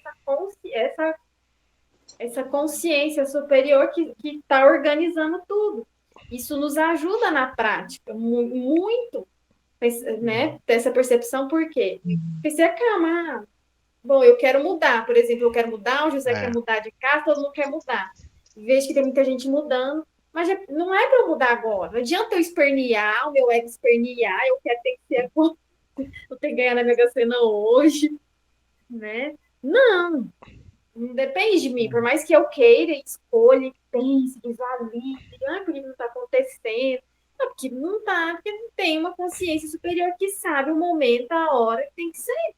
essa consciência superior que está organizando tudo. Isso nos ajuda na prática, muito, né? Ter essa percepção, por quê? Porque você acalma. Bom, eu quero mudar, por exemplo, eu quero mudar, o José quer É, mudar de casa, todo mundo quer mudar. Vejo que tem muita gente mudando, mas não é para eu mudar agora. Não adianta eu espernear, o meu ego espernear, eu quero ter que ser, eu tenho que ganhar na Mega Sena hoje, né? Não, não depende de mim. Por mais que eu queira, escolha, pense, visualize, por que não está acontecendo? Não, porque não está, porque não tem uma consciência superior que sabe o momento, a hora que tem que ser.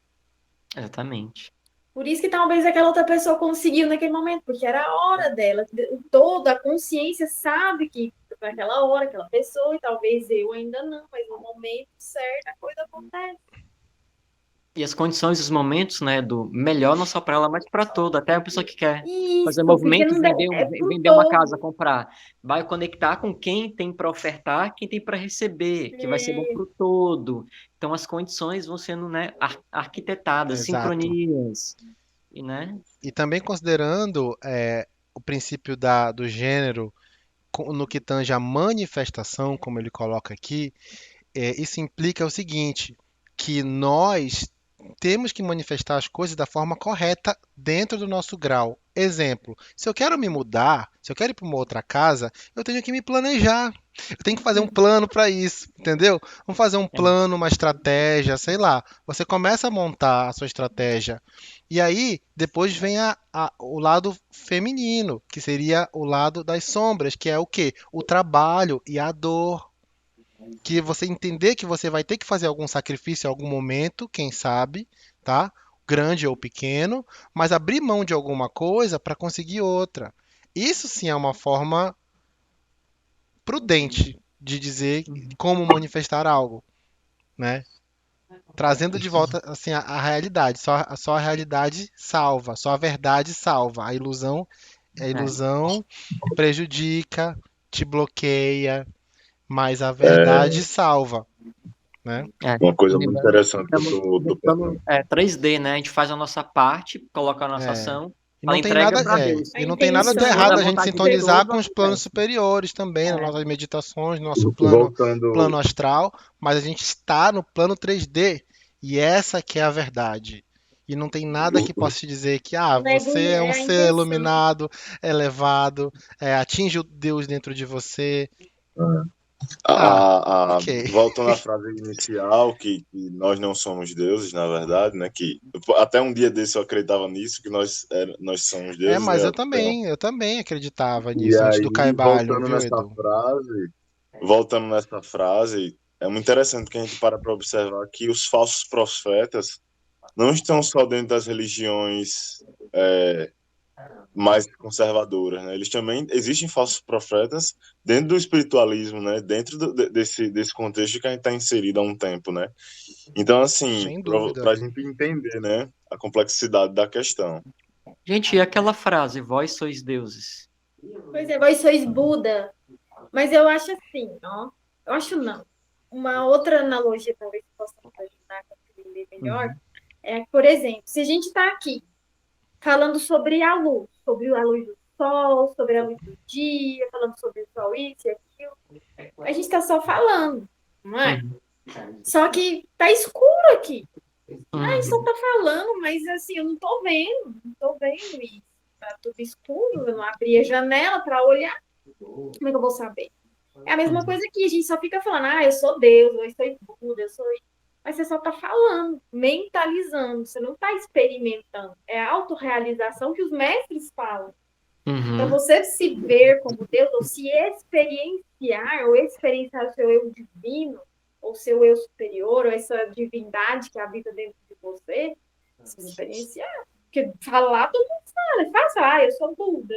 exatamente. Por isso que talvez aquela outra pessoa conseguiu naquele momento, porque era a hora dela. Toda a consciência sabe que foi aquela hora, aquela pessoa, e talvez eu ainda não, mas no momento certo a coisa acontece. E as condições, os momentos, né, do melhor não só para ela, mas para todo, até a pessoa que quer fazer Isso, porque movimento, não é pro vender uma casa, todo. comprar, vai conectar com quem tem para ofertar, quem tem para receber, que vai ser bom para o todo. Então as condições vão sendo, né, arquitetadas, exato. sincronias, e né? E também considerando o princípio do gênero no que tange a manifestação, como ele coloca aqui, isso implica o seguinte, que nós temos que manifestar as coisas da forma correta dentro do nosso grau. Exemplo, se eu quero me mudar, se eu quero ir para uma outra casa, eu tenho que me planejar. Eu tenho que fazer um plano para isso, entendeu? Vamos fazer um É, plano, uma estratégia, sei lá. Você começa a montar a sua estratégia. E aí, depois vem o lado feminino, que seria o lado das sombras, que é o quê? O trabalho e a dor, que você entender que você vai ter que fazer algum sacrifício em algum momento, quem sabe, tá? Grande ou pequeno, mas abrir mão de alguma coisa para conseguir outra. Isso sim é uma forma prudente de dizer como manifestar algo, né? Trazendo de volta assim a realidade. Só a realidade salva, só a verdade salva. A é, ilusão prejudica, te bloqueia, mas a É verdade salva, né? é. uma E coisa muito lembrando que interessante que eu estamos tô no pensando. plano 3D, né? A gente faz a nossa parte, coloca a nossa É. ação, E ela não tem entrega nada, para Deus. A e não tem nada Se de for intenção da errado a gente vontade de sintonizar Deus, com os planos acontece. superiores também, nas É, nossas meditações, no nosso Voltando, plano astral, mas a gente está no plano 3D e essa que é a verdade. E não tem nada que possa te dizer que não é, você é um é a ser intenção. iluminado, elevado, atinge o Deus dentro de você. Ah, ok. voltando à frase inicial, que nós não somos deuses, na verdade, né? Que até um dia desse eu acreditava nisso, que nós somos deuses, Mas né? Então, eu também acreditava e nisso antes do aí, Caibalho, viu, Edu? voltando nessa frase, é muito interessante que a gente para observar que os falsos profetas não estão só dentro das religiões mais conservadoras, né? Eles também existem falsos profetas dentro do espiritualismo, né? Dentro desse contexto que a gente está inserido há um tempo, né? Então, assim, Sem para dúvida. a gente entender, né, a complexidade da questão. Gente, e aquela frase, vós sois deuses? Pois é, vós sois Buda. Mas eu acho assim, ó. Eu acho não. Uma outra analogia, talvez que possa nos ajudar a compreender melhor, Uhum. é, por exemplo, se a gente está aqui falando sobre a luz do sol, sobre a luz do dia, falando sobre o sol, isso e aquilo, a gente está só falando, não é? Uhum. Só que tá escuro aqui. A gente só Uhum. tá falando, mas assim, eu não tô vendo isso. Tá tudo escuro, eu não abri a janela para olhar, como é que eu vou saber? É a mesma Uhum. coisa que a gente só fica falando, eu sou Deus, eu sou Buda, eu sou isso. Mas você só tá falando, mentalizando, você não tá experimentando. É a autorrealização que os mestres falam. Para Uhum. você se ver como Deus, ou se experienciar, ou experienciar o seu eu divino, ou seu eu superior, ou essa divindade que habita dentro de você, se experienciar. Porque falar, todo mundo fala, eu sou Buda.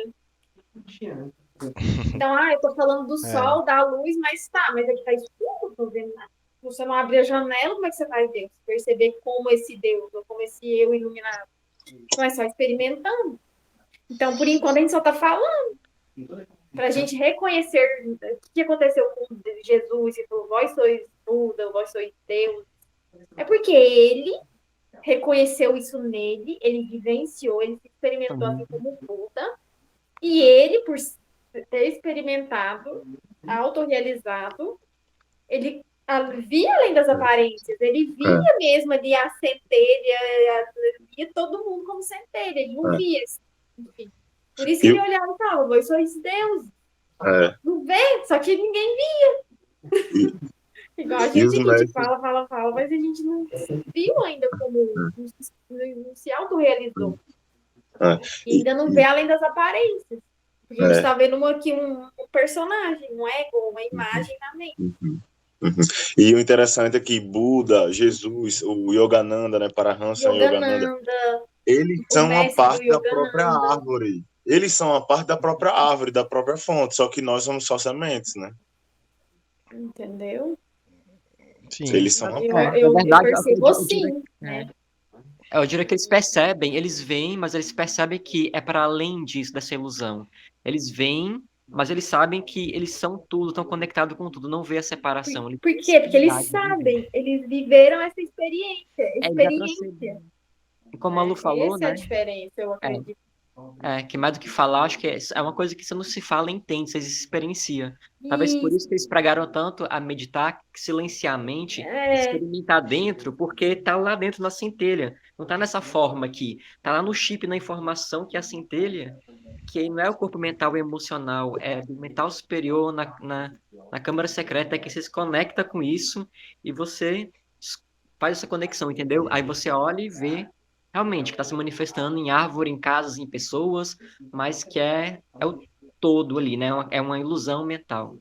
Então, eu tô falando do É, sol, da luz, mas aqui tá escuro, não tô vendo nada. Se você não abrir a janela, como é que você vai ver? Você perceber como esse Deus, ou como esse eu iluminado. Então, é só experimentando. Então, por enquanto, a gente só tá falando. Para a gente reconhecer o que aconteceu com Jesus, e falou, vós sois Buda, vós sois Deus. É porque ele reconheceu isso nele, ele vivenciou, ele se experimentou assim Uhum. como Buda, e ele, por ter experimentado, autorrealizado, ele via além das aparências, ele É, via mesmo ali a centelha, via todo mundo como centelha, ele não é. via, enfim. Por isso que E, ele olhava e falava, vós sois Deus, é, não vê, só que ninguém e, igual a e os gente aqui te mestres. fala, mas a gente não viu ainda como, não se autorrealizou. É, E e, ainda não vê além das aparências. Porque a gente é, está vendo aqui um personagem, um ego, uma imagem na mente. uhum, uhum. E o interessante é que Buda, Jesus, o Yogananda, né, Paramahansa Yogananda, Yogananda, eles o são uma mestre do parte da própria Yogananda, árvore. Eles são uma parte da própria árvore, da própria fonte, só que nós somos só sementes, né? entendeu? sim. Eles são uma Eu, É, parte. na eu, eu verdade, percebo eu diria, assim, é, né? eu diria que eles percebem, eles veem, mas eles percebem que é para além disso, dessa ilusão. Eles veem, mas eles sabem que eles são tudo, estão conectados com tudo, não vê a separação, eles Por têm essa quê? Porque eles habilidade de ver. sabem, eles viveram essa experiência, É, eles já transcendem. experiência, E como a Lu né? falou, Essa é a né? diferença, eu É, acredito. que mais do que falar, acho que é uma coisa que você não se fala, entende, você experiencia. Talvez por E isso que eles pregaram tanto a meditar, silenciar a mente, é, experimentar dentro, porque tá lá dentro na centelha. Não tá nessa forma aqui. Tá lá no chip, na informação que é a centelha, que não é o corpo mental e emocional, é o mental superior na câmara secreta, que você se conecta com isso e você faz essa conexão, entendeu? Aí você olha e vê realmente que está se manifestando em árvore, em casas, em pessoas, mas que é o todo ali, né? É uma ilusão mental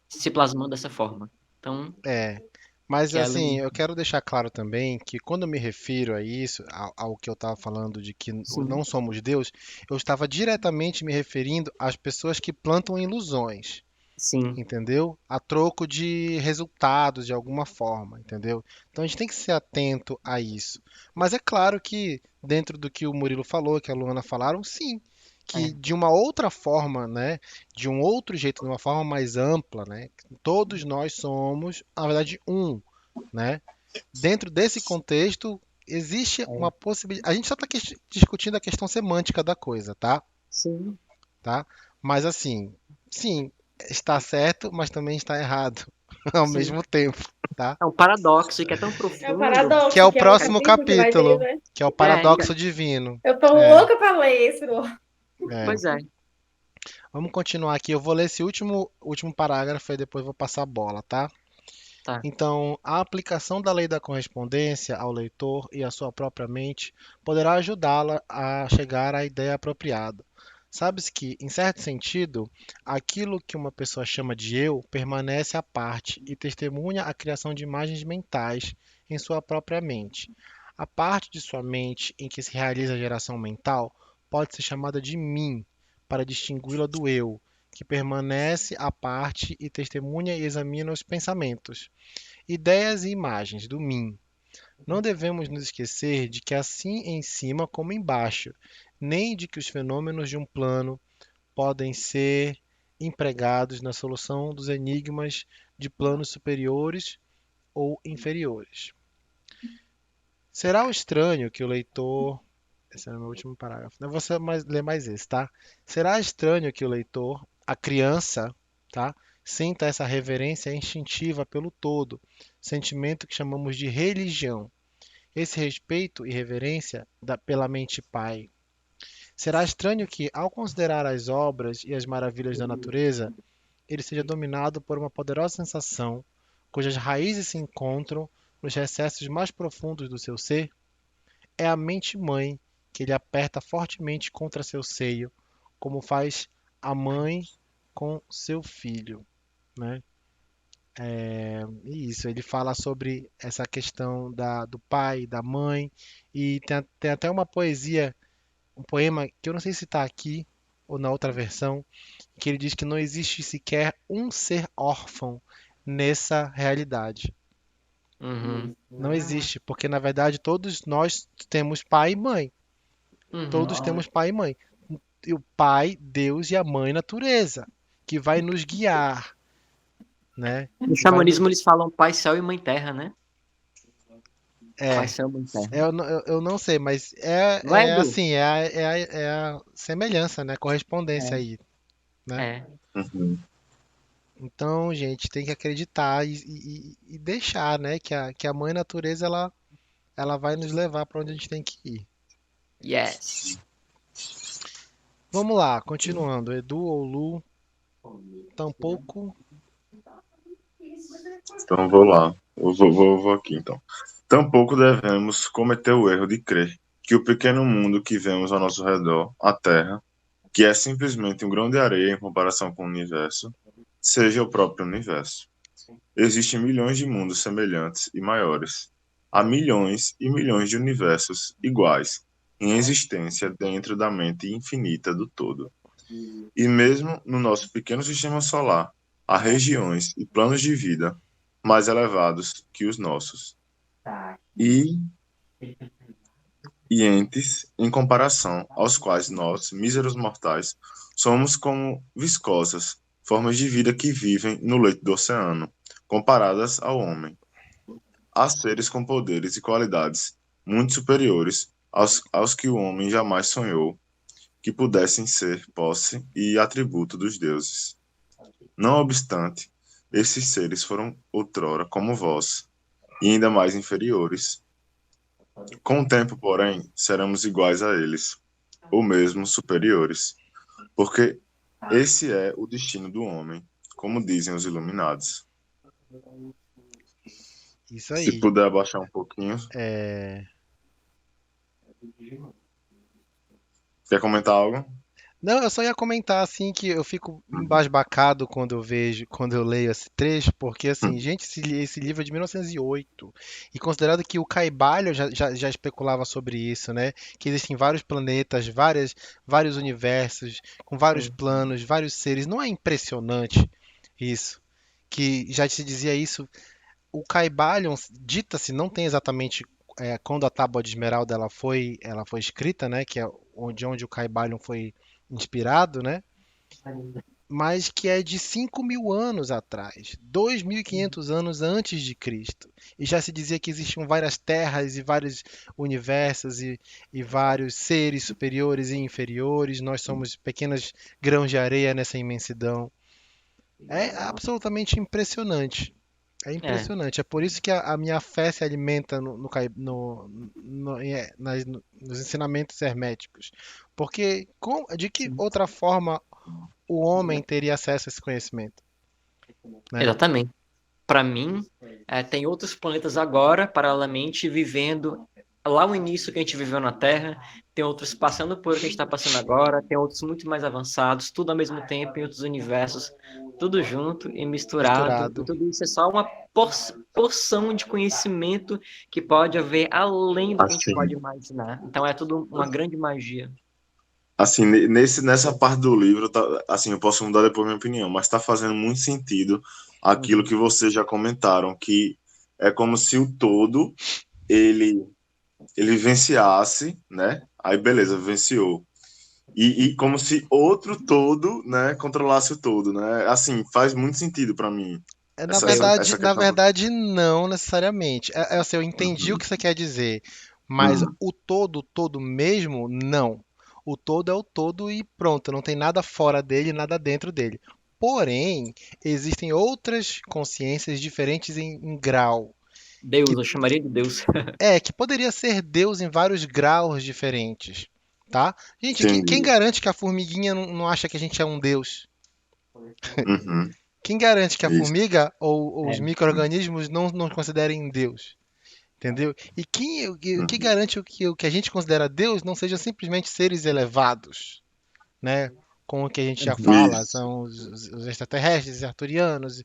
se plasmando dessa forma. Então, É. Mas que é assim, ali. eu quero deixar claro também que quando eu me refiro a isso, ao que eu estava falando de que Sim, não somos Deus, eu estava diretamente me referindo às pessoas que plantam ilusões, sim. entendeu? A troco de resultados de alguma forma, entendeu? Então a gente tem que ser atento a isso. Mas é claro que dentro do que o Murilo falou, que a Luana falaram, sim, que É. de uma outra forma, né, de um outro jeito, de uma forma mais ampla, né, todos nós somos, na verdade, um, né? Dentro desse contexto existe uma É. possibilidade. A gente só está discutindo a questão semântica da coisa, tá? Sim. Tá? Mas assim, sim, está certo, mas também está errado ao Sim. mesmo tempo, tá? É um paradoxo que é tão é o profundo. Que é paradoxo, o que é o próximo capítulo que vai ter, capítulo, né? que é o É, paradoxo divino. Eu tô É, louca pra ler esse. é. pois é. Vamos continuar aqui. Eu vou ler esse último parágrafo e depois vou passar a bola, tá? Tá. Então, a aplicação da lei da correspondência ao leitor e à sua própria mente poderá ajudá-la a chegar à ideia apropriada. Sabes que, em certo sentido, aquilo que uma pessoa chama de eu permanece à parte e testemunha a criação de imagens mentais em sua própria mente. A parte de sua mente em que se realiza a geração mental pode ser chamada de mim, para distingui-la do eu, que permanece à parte e testemunha e examina os pensamentos, ideias e imagens do mim. Não devemos nos esquecer de que assim em cima como embaixo, nem de que os fenômenos de um plano podem ser empregados na solução dos enigmas de planos superiores ou inferiores. Será estranho que o leitor. Esse é o meu último parágrafo. Não vou ler mais esse, tá? Será estranho que o leitor, a criança, tá? Sinta essa reverência instintiva pelo todo, sentimento que chamamos de religião. Esse respeito e reverência pela mente pai. Será estranho que, ao considerar as obras e as maravilhas da natureza, ele seja dominado por uma poderosa sensação, cujas raízes se encontram nos recessos mais profundos do seu ser? É a mente-mãe que ele aperta fortemente contra seu seio, como faz a mãe com seu filho, né? E isso, ele fala sobre essa questão do pai, da mãe, e tem até uma poesia, um poema que eu não sei se está aqui ou na outra versão, que ele diz que não existe sequer um ser órfão nessa realidade. Uhum. Não existe, porque na verdade todos nós temos pai e mãe. Todos temos pai e mãe. E o pai, Deus e a mãe, natureza, que vai nos guiar, né? No Que vai xamanismo nos... eles falam Pai Céu e Mãe Terra, né? Pai É, Céu e Mãe Terra. eu não sei, mas Não é, é Edu? assim, é a semelhança, né? Correspondência aí, né? É. Uhum. Então, gente, tem que acreditar e deixar, né? Que a mãe natureza, ela vai nos levar para onde a gente tem que ir. Yes. Vamos lá, continuando. Edu ou Lu, tampouco. Então vou lá. Eu vou aqui então. Tampouco devemos cometer o erro de crer que o pequeno mundo que vemos ao nosso redor, a Terra, que é simplesmente um grão de areia em comparação com o universo, seja o próprio universo. Existem milhões de mundos semelhantes e maiores. Há milhões e milhões de universos iguais em existência dentro da mente infinita do todo. E mesmo no nosso pequeno sistema solar, há regiões e planos de vida mais elevados que os nossos. E entes em comparação aos quais nós, míseros mortais, somos como viscosas formas de vida que vivem no leito do oceano, comparadas ao homem. Há seres com poderes e qualidades muito superiores aos que o homem jamais sonhou que pudessem ser posse e atributo dos deuses. Não obstante, esses seres foram outrora como vós, e ainda mais inferiores. Com o tempo, porém, seremos iguais a eles, ou mesmo superiores, porque esse é o destino do homem, como dizem os iluminados. Isso Se aí. puder abaixar um pouquinho. É, Quer comentar algo? Não, eu só ia comentar assim que eu fico embasbacado quando eu leio esse trecho, porque assim, gente, esse livro é de 1908 e considerado que o Caibalion já especulava sobre isso, né? Que existem vários planetas, vários universos, com vários planos, vários seres. Não é impressionante isso? Que já se dizia isso. O Caibalion, dita-se, não tem exatamente quando a Tábua de Esmeralda ela foi escrita, né? Que é onde o Caibalion foi inspirado, né? Mas que é de 5.000 anos atrás, 2.500 anos antes de Cristo. E já se dizia que existiam várias terras e vários universos e vários seres superiores e inferiores. Nós somos pequenos grãos de areia nessa imensidão. É absolutamente impressionante. É É. impressionante. É por isso que a minha fé se alimenta nos ensinamentos herméticos. Porque de que outra forma o homem teria acesso a esse conhecimento, né? Exatamente. Para mim, tem outros planetas agora, paralelamente, vivendo lá o início que a gente viveu na Terra, tem outros passando por o que a gente está passando agora, tem outros muito mais avançados, tudo ao mesmo tempo, em outros universos, tudo junto e misturado. E Misturado. tudo isso é só uma porção de conhecimento que pode haver além do que a gente Assim, pode imaginar. Então é tudo uma grande magia. assim, nessa parte do livro, assim, eu posso mudar depois minha opinião, mas está fazendo muito sentido aquilo que vocês já comentaram, que é como se o todo, ele, ele venciasse, né? Aí, beleza, venciou. E como se outro todo, né, controlasse o todo, né? Assim, faz muito sentido para mim, essa Na questão. verdade, não necessariamente. Assim, eu entendi o que você quer dizer, mas Hum, o todo mesmo, não. O todo é o todo e pronto, não tem nada fora dele, nada dentro dele. Porém, existem outras consciências diferentes em grau, Deus, que eu chamaria de Deus. que poderia ser Deus em vários graus diferentes, tá? Gente, quem entendi. garante que a formiguinha não acha que a gente é um Deus? Uhum, Quem garante que a isso. formiga ou os É. micro-organismos não considerem Deus? Entendeu? E o que Uhum, garante o que a gente considera Deus não sejam simplesmente seres elevados, né? Com o que a gente já fala, isso. são os extraterrestres, arturianos,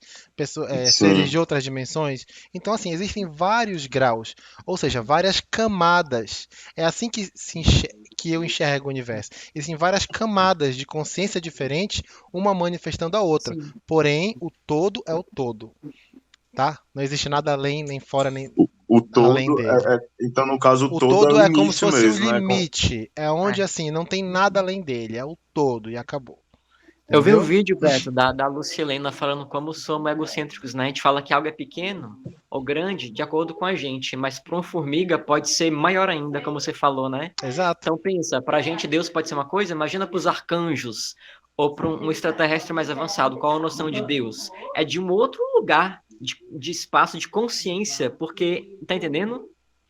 seres Sim. de outras dimensões. Então, assim, existem vários graus, ou seja, várias camadas. É assim que eu enxergo o universo. Existem várias camadas de consciência diferentes, uma manifestando a outra. Sim. Porém, o todo é o todo, tá? Não existe nada além, nem fora, nem O além todo dele. então no caso o O todo é o todo é como se limite fosse o mesmo, né? limite. É onde, É. assim, não tem nada além dele. É o todo e acabou. Eu vi um Entendeu? vídeo, Beto, da Lucilena falando como somos egocêntricos, né? A gente fala que algo é pequeno ou grande de acordo com a gente, mas para uma formiga pode ser maior ainda, como você falou, né? Exato. Então pensa, para a gente Deus pode ser uma coisa, imagina para os arcanjos ou para um extraterrestre mais avançado, qual a noção de Deus? É de um outro lugar de espaço, de consciência, porque, tá entendendo?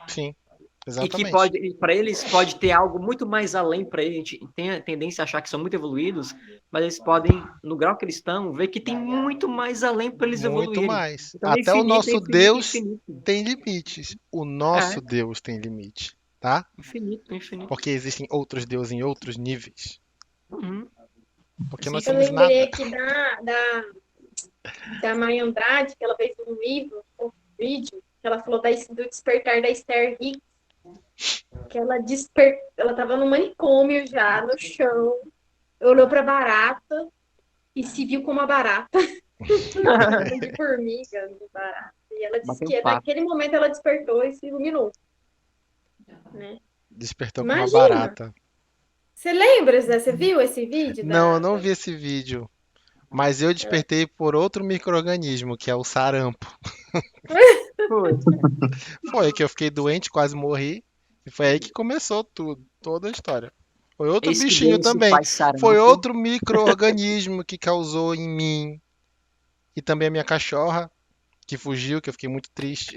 Sim, E que exatamente. pode, para eles pode ter algo muito mais além para eles. A gente tem a tendência a achar que são muito evoluídos, mas eles podem, no grau que eles estão, ver que tem muito mais além para eles Muito evoluírem. mais. Então, Até o infinito, nosso infinito, Deus infinito. tem limites. O É, nosso Deus tem limite, tá? infinito, infinito. Porque existem outros deuses em outros níveis. Uhum. Porque nós Assim, Eu somos lembrei nada. aqui da Maya Andrade, que ela fez um livro, um vídeo, que ela falou do despertar da Esther Hicks, que ela estava no manicômio já, no chão, olhou para barata e se viu como uma barata, de formiga, de barata. E ela disse bateu um que papo. naquele momento ela despertou e se iluminou, né? Despertou com uma Imagina! barata. Você lembra, Zé? Você viu esse vídeo Não, eu não vi esse vídeo. Mas eu despertei por outro micro-organismo, que é o sarampo. Foi. Foi que eu fiquei doente, quase morri. E foi aí que começou tudo, toda a história. Foi outro Eis que bichinho Deus se também. faz Foi sarampo. outro micro-organismo que causou em mim. E também a minha cachorra, que fugiu, que eu fiquei muito triste.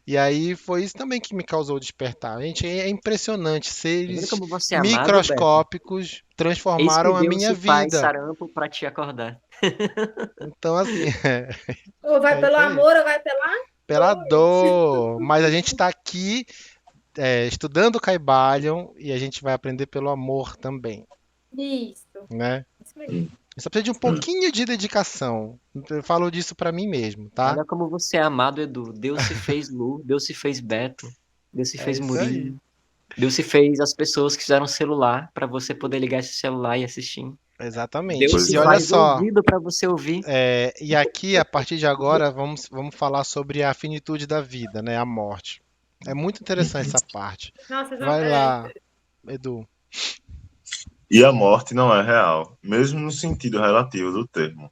E aí foi isso também que me causou despertar. Gente, é impressionante. Tá vendo Seres como você é amado, Beto? microscópicos Eis que transformaram a Deus minha se faz vida. sarampo para te acordar. Então, assim, Ou vai é pelo isso aí. amor ou vai pela Pela dor. dor. Mas a gente está aqui estudando Caibalion e a gente vai aprender pelo amor também, Isso. né? Isso aí. Só precisa de um pouquinho de dedicação. Eu falo disso pra mim mesmo, tá? Olha como você é amado, Edu. Deus se fez Lu, Deus se fez Beto, Deus se É fez isso aí. Murilo, Deus se fez as pessoas que fizeram celular para você poder ligar esse celular e assistir. Exatamente. Deus Pois se E olha é. faz só, ouvido para você ouvir. e aqui, a partir de agora, vamos falar sobre a finitude da vida, né? A morte. É muito interessante essa parte. Nossa, Vai lá, Edu. E a morte não é real, mesmo no sentido relativo do termo.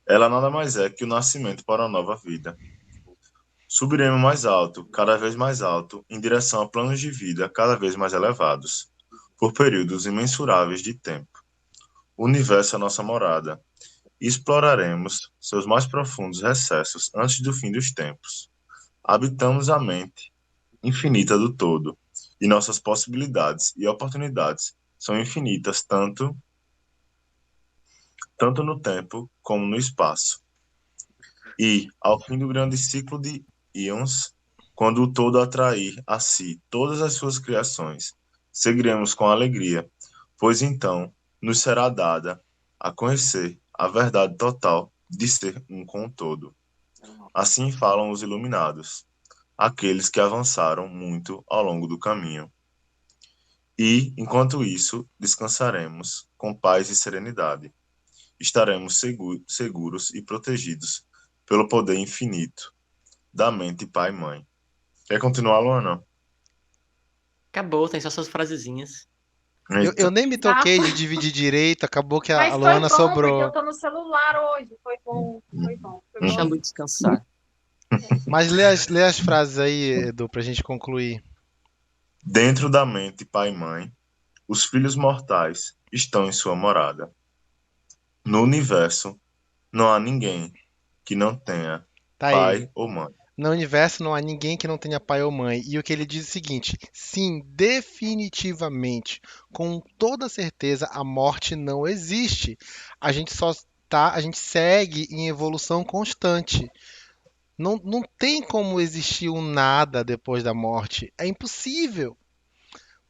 Ela nada mais é que o nascimento para uma nova vida. Subiremos mais alto, cada vez mais alto, em direção a planos de vida cada vez mais elevados, por períodos imensuráveis de tempo. O universo é nossa morada, e exploraremos seus mais profundos recessos antes do fim dos tempos. Habitamos a mente infinita do todo, e nossas possibilidades e oportunidades são infinitas tanto no tempo como no espaço. E, ao fim do grande ciclo de íons, quando o todo atrair a si todas as suas criações, seguiremos com alegria, pois então nos será dada a conhecer a verdade total de ser um com o todo. Assim falam os iluminados, aqueles que avançaram muito ao longo do caminho. E, enquanto isso, descansaremos com paz e serenidade. Estaremos seguros e protegidos pelo poder infinito da mente pai e mãe. Quer continuar, Luana? Acabou, tem só suas frasezinhas. Eu Eita. nem me toquei de Exato. dividir direito, acabou que a Mas foi Luana bom, porque eu sobrou. tô no celular hoje. Foi bom, foi bom. Foi Deixa a bom. Lu descansar. Mas lê as frases aí, Edu, pra gente concluir. Dentro da mente pai e mãe, os filhos mortais estão em sua morada. No universo, não há ninguém que não tenha Tá aí. pai ou mãe. No universo não há ninguém que não tenha pai ou mãe. E o que ele diz é o seguinte: sim, definitivamente, com toda certeza, a morte não existe. A gente segue em evolução constante. Não, não tem como existir um nada depois da morte. É impossível.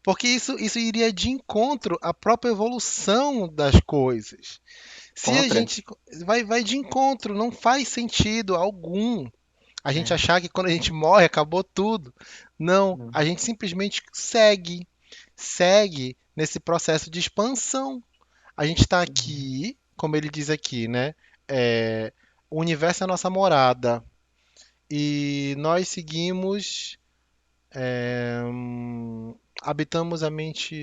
Porque isso iria de encontro à própria evolução das coisas. Se a Contra. gente vai de encontro, não faz sentido algum a gente É. achar que quando a gente morre acabou tudo. Não, Não. a gente simplesmente segue nesse processo de expansão. A gente está aqui, como ele diz aqui, né? É, o universo é a nossa morada e nós seguimos, habitamos a mente.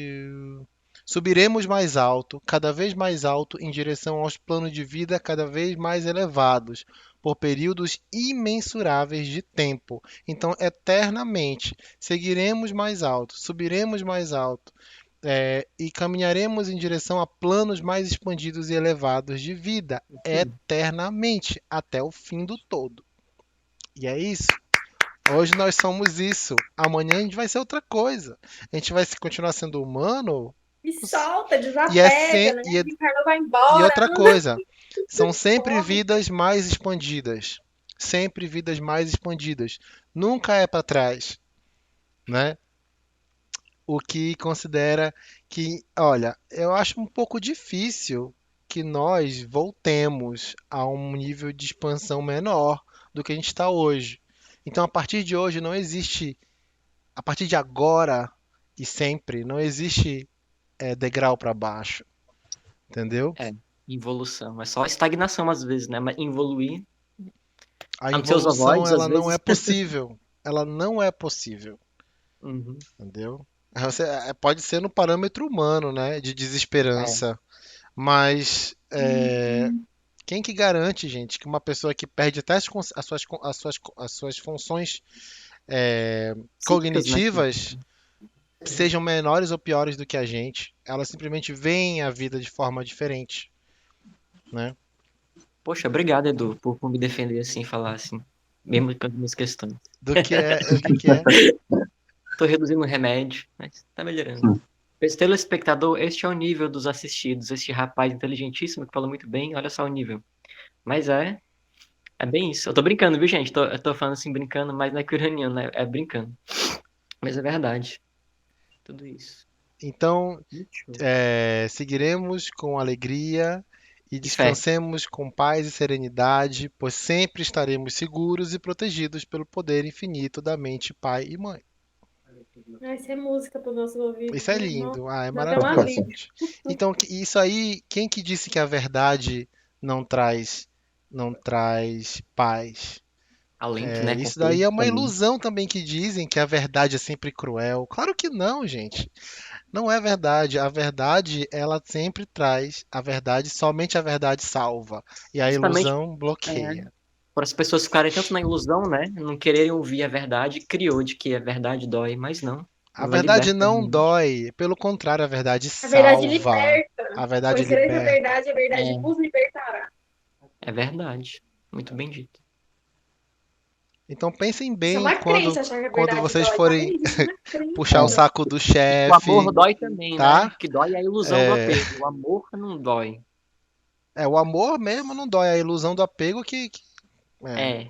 Subiremos mais alto, cada vez mais alto, em direção aos planos de vida cada vez mais elevados, por períodos imensuráveis de tempo. Então, eternamente, seguiremos mais alto, subiremos mais alto, e caminharemos em direção a planos mais expandidos e elevados de vida, Sim. eternamente, até o fim do todo. E é isso. Hoje nós somos isso. Amanhã a gente vai ser outra coisa. A gente vai continuar sendo humano. Me solta, E é, desapega, sem, né? e, é- O inferno vai e embora, outra coisa, são sempre corre. vidas mais expandidas. Sempre vidas mais expandidas. Nunca é para trás, né? O que considera que, olha, eu acho um pouco difícil que nós voltemos a um nível de expansão menor do que a gente está hoje. Então, a partir de hoje, não existe, a partir de agora e sempre, não existe degrau para baixo, entendeu? É. Evolução. É só estagnação às vezes, né? Mas evoluir. A A não ser os evolução, ovoides, às ela não é vezes. possível. Ela não é possível, Uhum. entendeu? Pode ser no parâmetro humano, né, de É. desesperança, mas Uhum. quem que garante, gente, que uma pessoa que perde até as suas funções Psíquicas, né? cognitivas sejam menores ou piores do que a gente? Elas simplesmente veem a vida de forma diferente, né? Poxa, obrigado, Edu, por me defender assim, falar assim. Mesmo com as minhas questões. Do que é, o que que é? Tô reduzindo o remédio, mas tá melhorando. Esse telespectador, este é o nível dos assistidos. Este rapaz inteligentíssimo que falou muito bem, olha só o nível. Mas é bem isso. Eu tô brincando, viu, gente? Eu tô falando assim, brincando, mas não é que iraniano, né? É brincando. Mas é verdade. Tudo isso. Então, Muito show. seguiremos com alegria e E fé. descansemos com paz e serenidade, pois sempre estaremos seguros e protegidos pelo poder infinito da mente pai e mãe. Vai ser música para os nossos ouvidos, Isso é né? Nossa, lindo, é dá até um maravilhoso, alívio. gente. Então, isso aí, quem que disse que a verdade não traz, não traz paz? Alento, né? Isso daí é Conforto uma também. ilusão também que dizem que a verdade é sempre cruel. Claro que não, gente. Não é verdade. A verdade, ela sempre traz a verdade, somente a verdade salva. E a Justamente ilusão é, bloqueia. por as pessoas ficarem tanto na ilusão, né? Não quererem ouvir a verdade, criou de que a verdade dói, mas não. A Ela verdade liberta não realmente. dói, pelo contrário, a verdade A verdade salva. liberta. A verdade Pois sereis liberta. a verdade É, vos libertará. é verdade. Muito bem dito. Então pensem Isso é bem uma crença achar que a quando verdade vocês dói, tá forem vendo? Isso é uma puxar o É. crença. saco do O amor chefe, dói também, né? tá? Que dói é a ilusão do É, apego. O amor não dói. o amor mesmo não dói, a ilusão do apego é.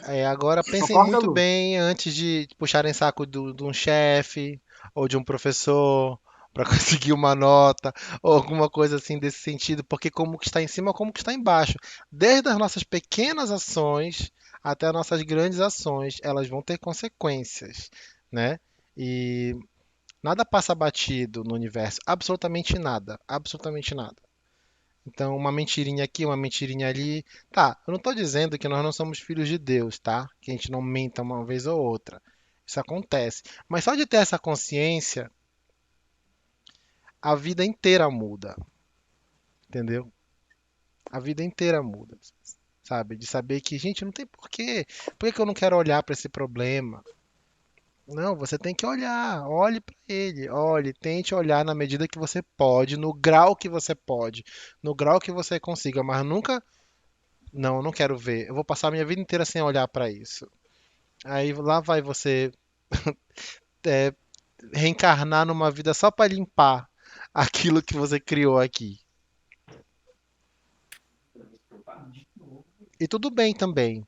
É. Agora pensem Concorda, muito Lu? bem antes de puxarem saco de um chefe ou de um professor para conseguir uma nota ou alguma coisa assim desse sentido, porque como que está em cima, como que está embaixo. Desde as nossas pequenas ações até as nossas grandes ações, elas vão ter consequências, né? E Nada passa batido no universo, absolutamente nada, absolutamente nada. Então, uma mentirinha aqui, uma mentirinha ali. Tá, eu não tô dizendo que nós não somos filhos de Deus, tá? Que a gente não menta uma vez ou outra. Isso acontece. Mas só de ter essa consciência, a vida inteira muda, entendeu? A vida inteira muda, sabe? De saber que, gente, não tem porquê. Por que que eu não quero olhar para esse problema? Não, você tem que olhar, olhe para ele, olhe, tente olhar na medida que você pode, no grau que você pode, no grau que você consiga, mas nunca, não, eu não quero ver. Eu vou passar a minha vida inteira sem olhar para isso. Aí lá vai você é, reencarnar numa vida só para limpar aquilo que você criou aqui. E tudo bem também.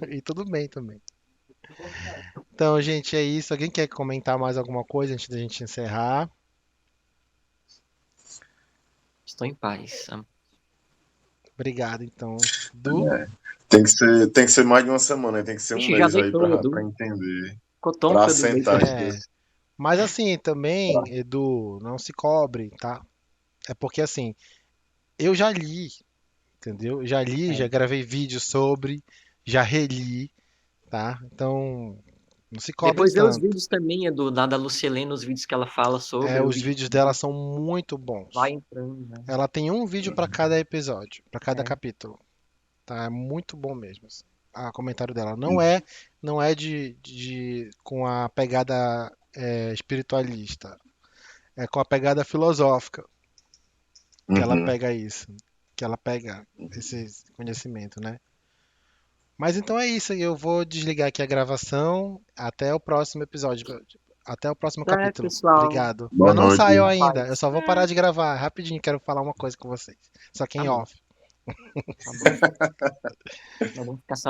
E tudo bem também. Então, gente, é isso. Alguém quer comentar mais alguma coisa antes da gente encerrar? Estou em paz. Obrigado, então. Du, Tem que ser mais de uma semana, tem que ser um Ixi, já mês aí deitou, pra Edu. entender, Ficou pra tonto, Edu. assentar as é. coisas. Mas assim, também, Edu, não se cobre, tá? É porque assim, eu já li, entendeu? Já li, já É. gravei vídeo sobre, já reli, tá? Então, não se cobre Depois vê os tanto. vídeos também, Edu, da Lucilene, os vídeos que ela fala É, sobre o os vídeo vídeos que dela são muito vai bons. entrando, né? Ela tem um vídeo para cada episódio, para cada É. capítulo, tá? É muito bom mesmo. Assim. Ah, comentário dela Uhum. não é com a pegada espiritualista, é com a pegada filosófica que ela Uhum. pega isso, que ela pega esse conhecimento, né? Mas então é isso, eu vou desligar aqui a gravação. Até o próximo episódio. Até o próximo É, capítulo. pessoal. Obrigado. Boa Mas não noite. saiu Fiquem em ainda. Eu paz. só vou parar de gravar. Rapidinho, quero falar uma coisa com vocês. Só que Tá em bom, off. tá bom. Não vamos ficar sabendo.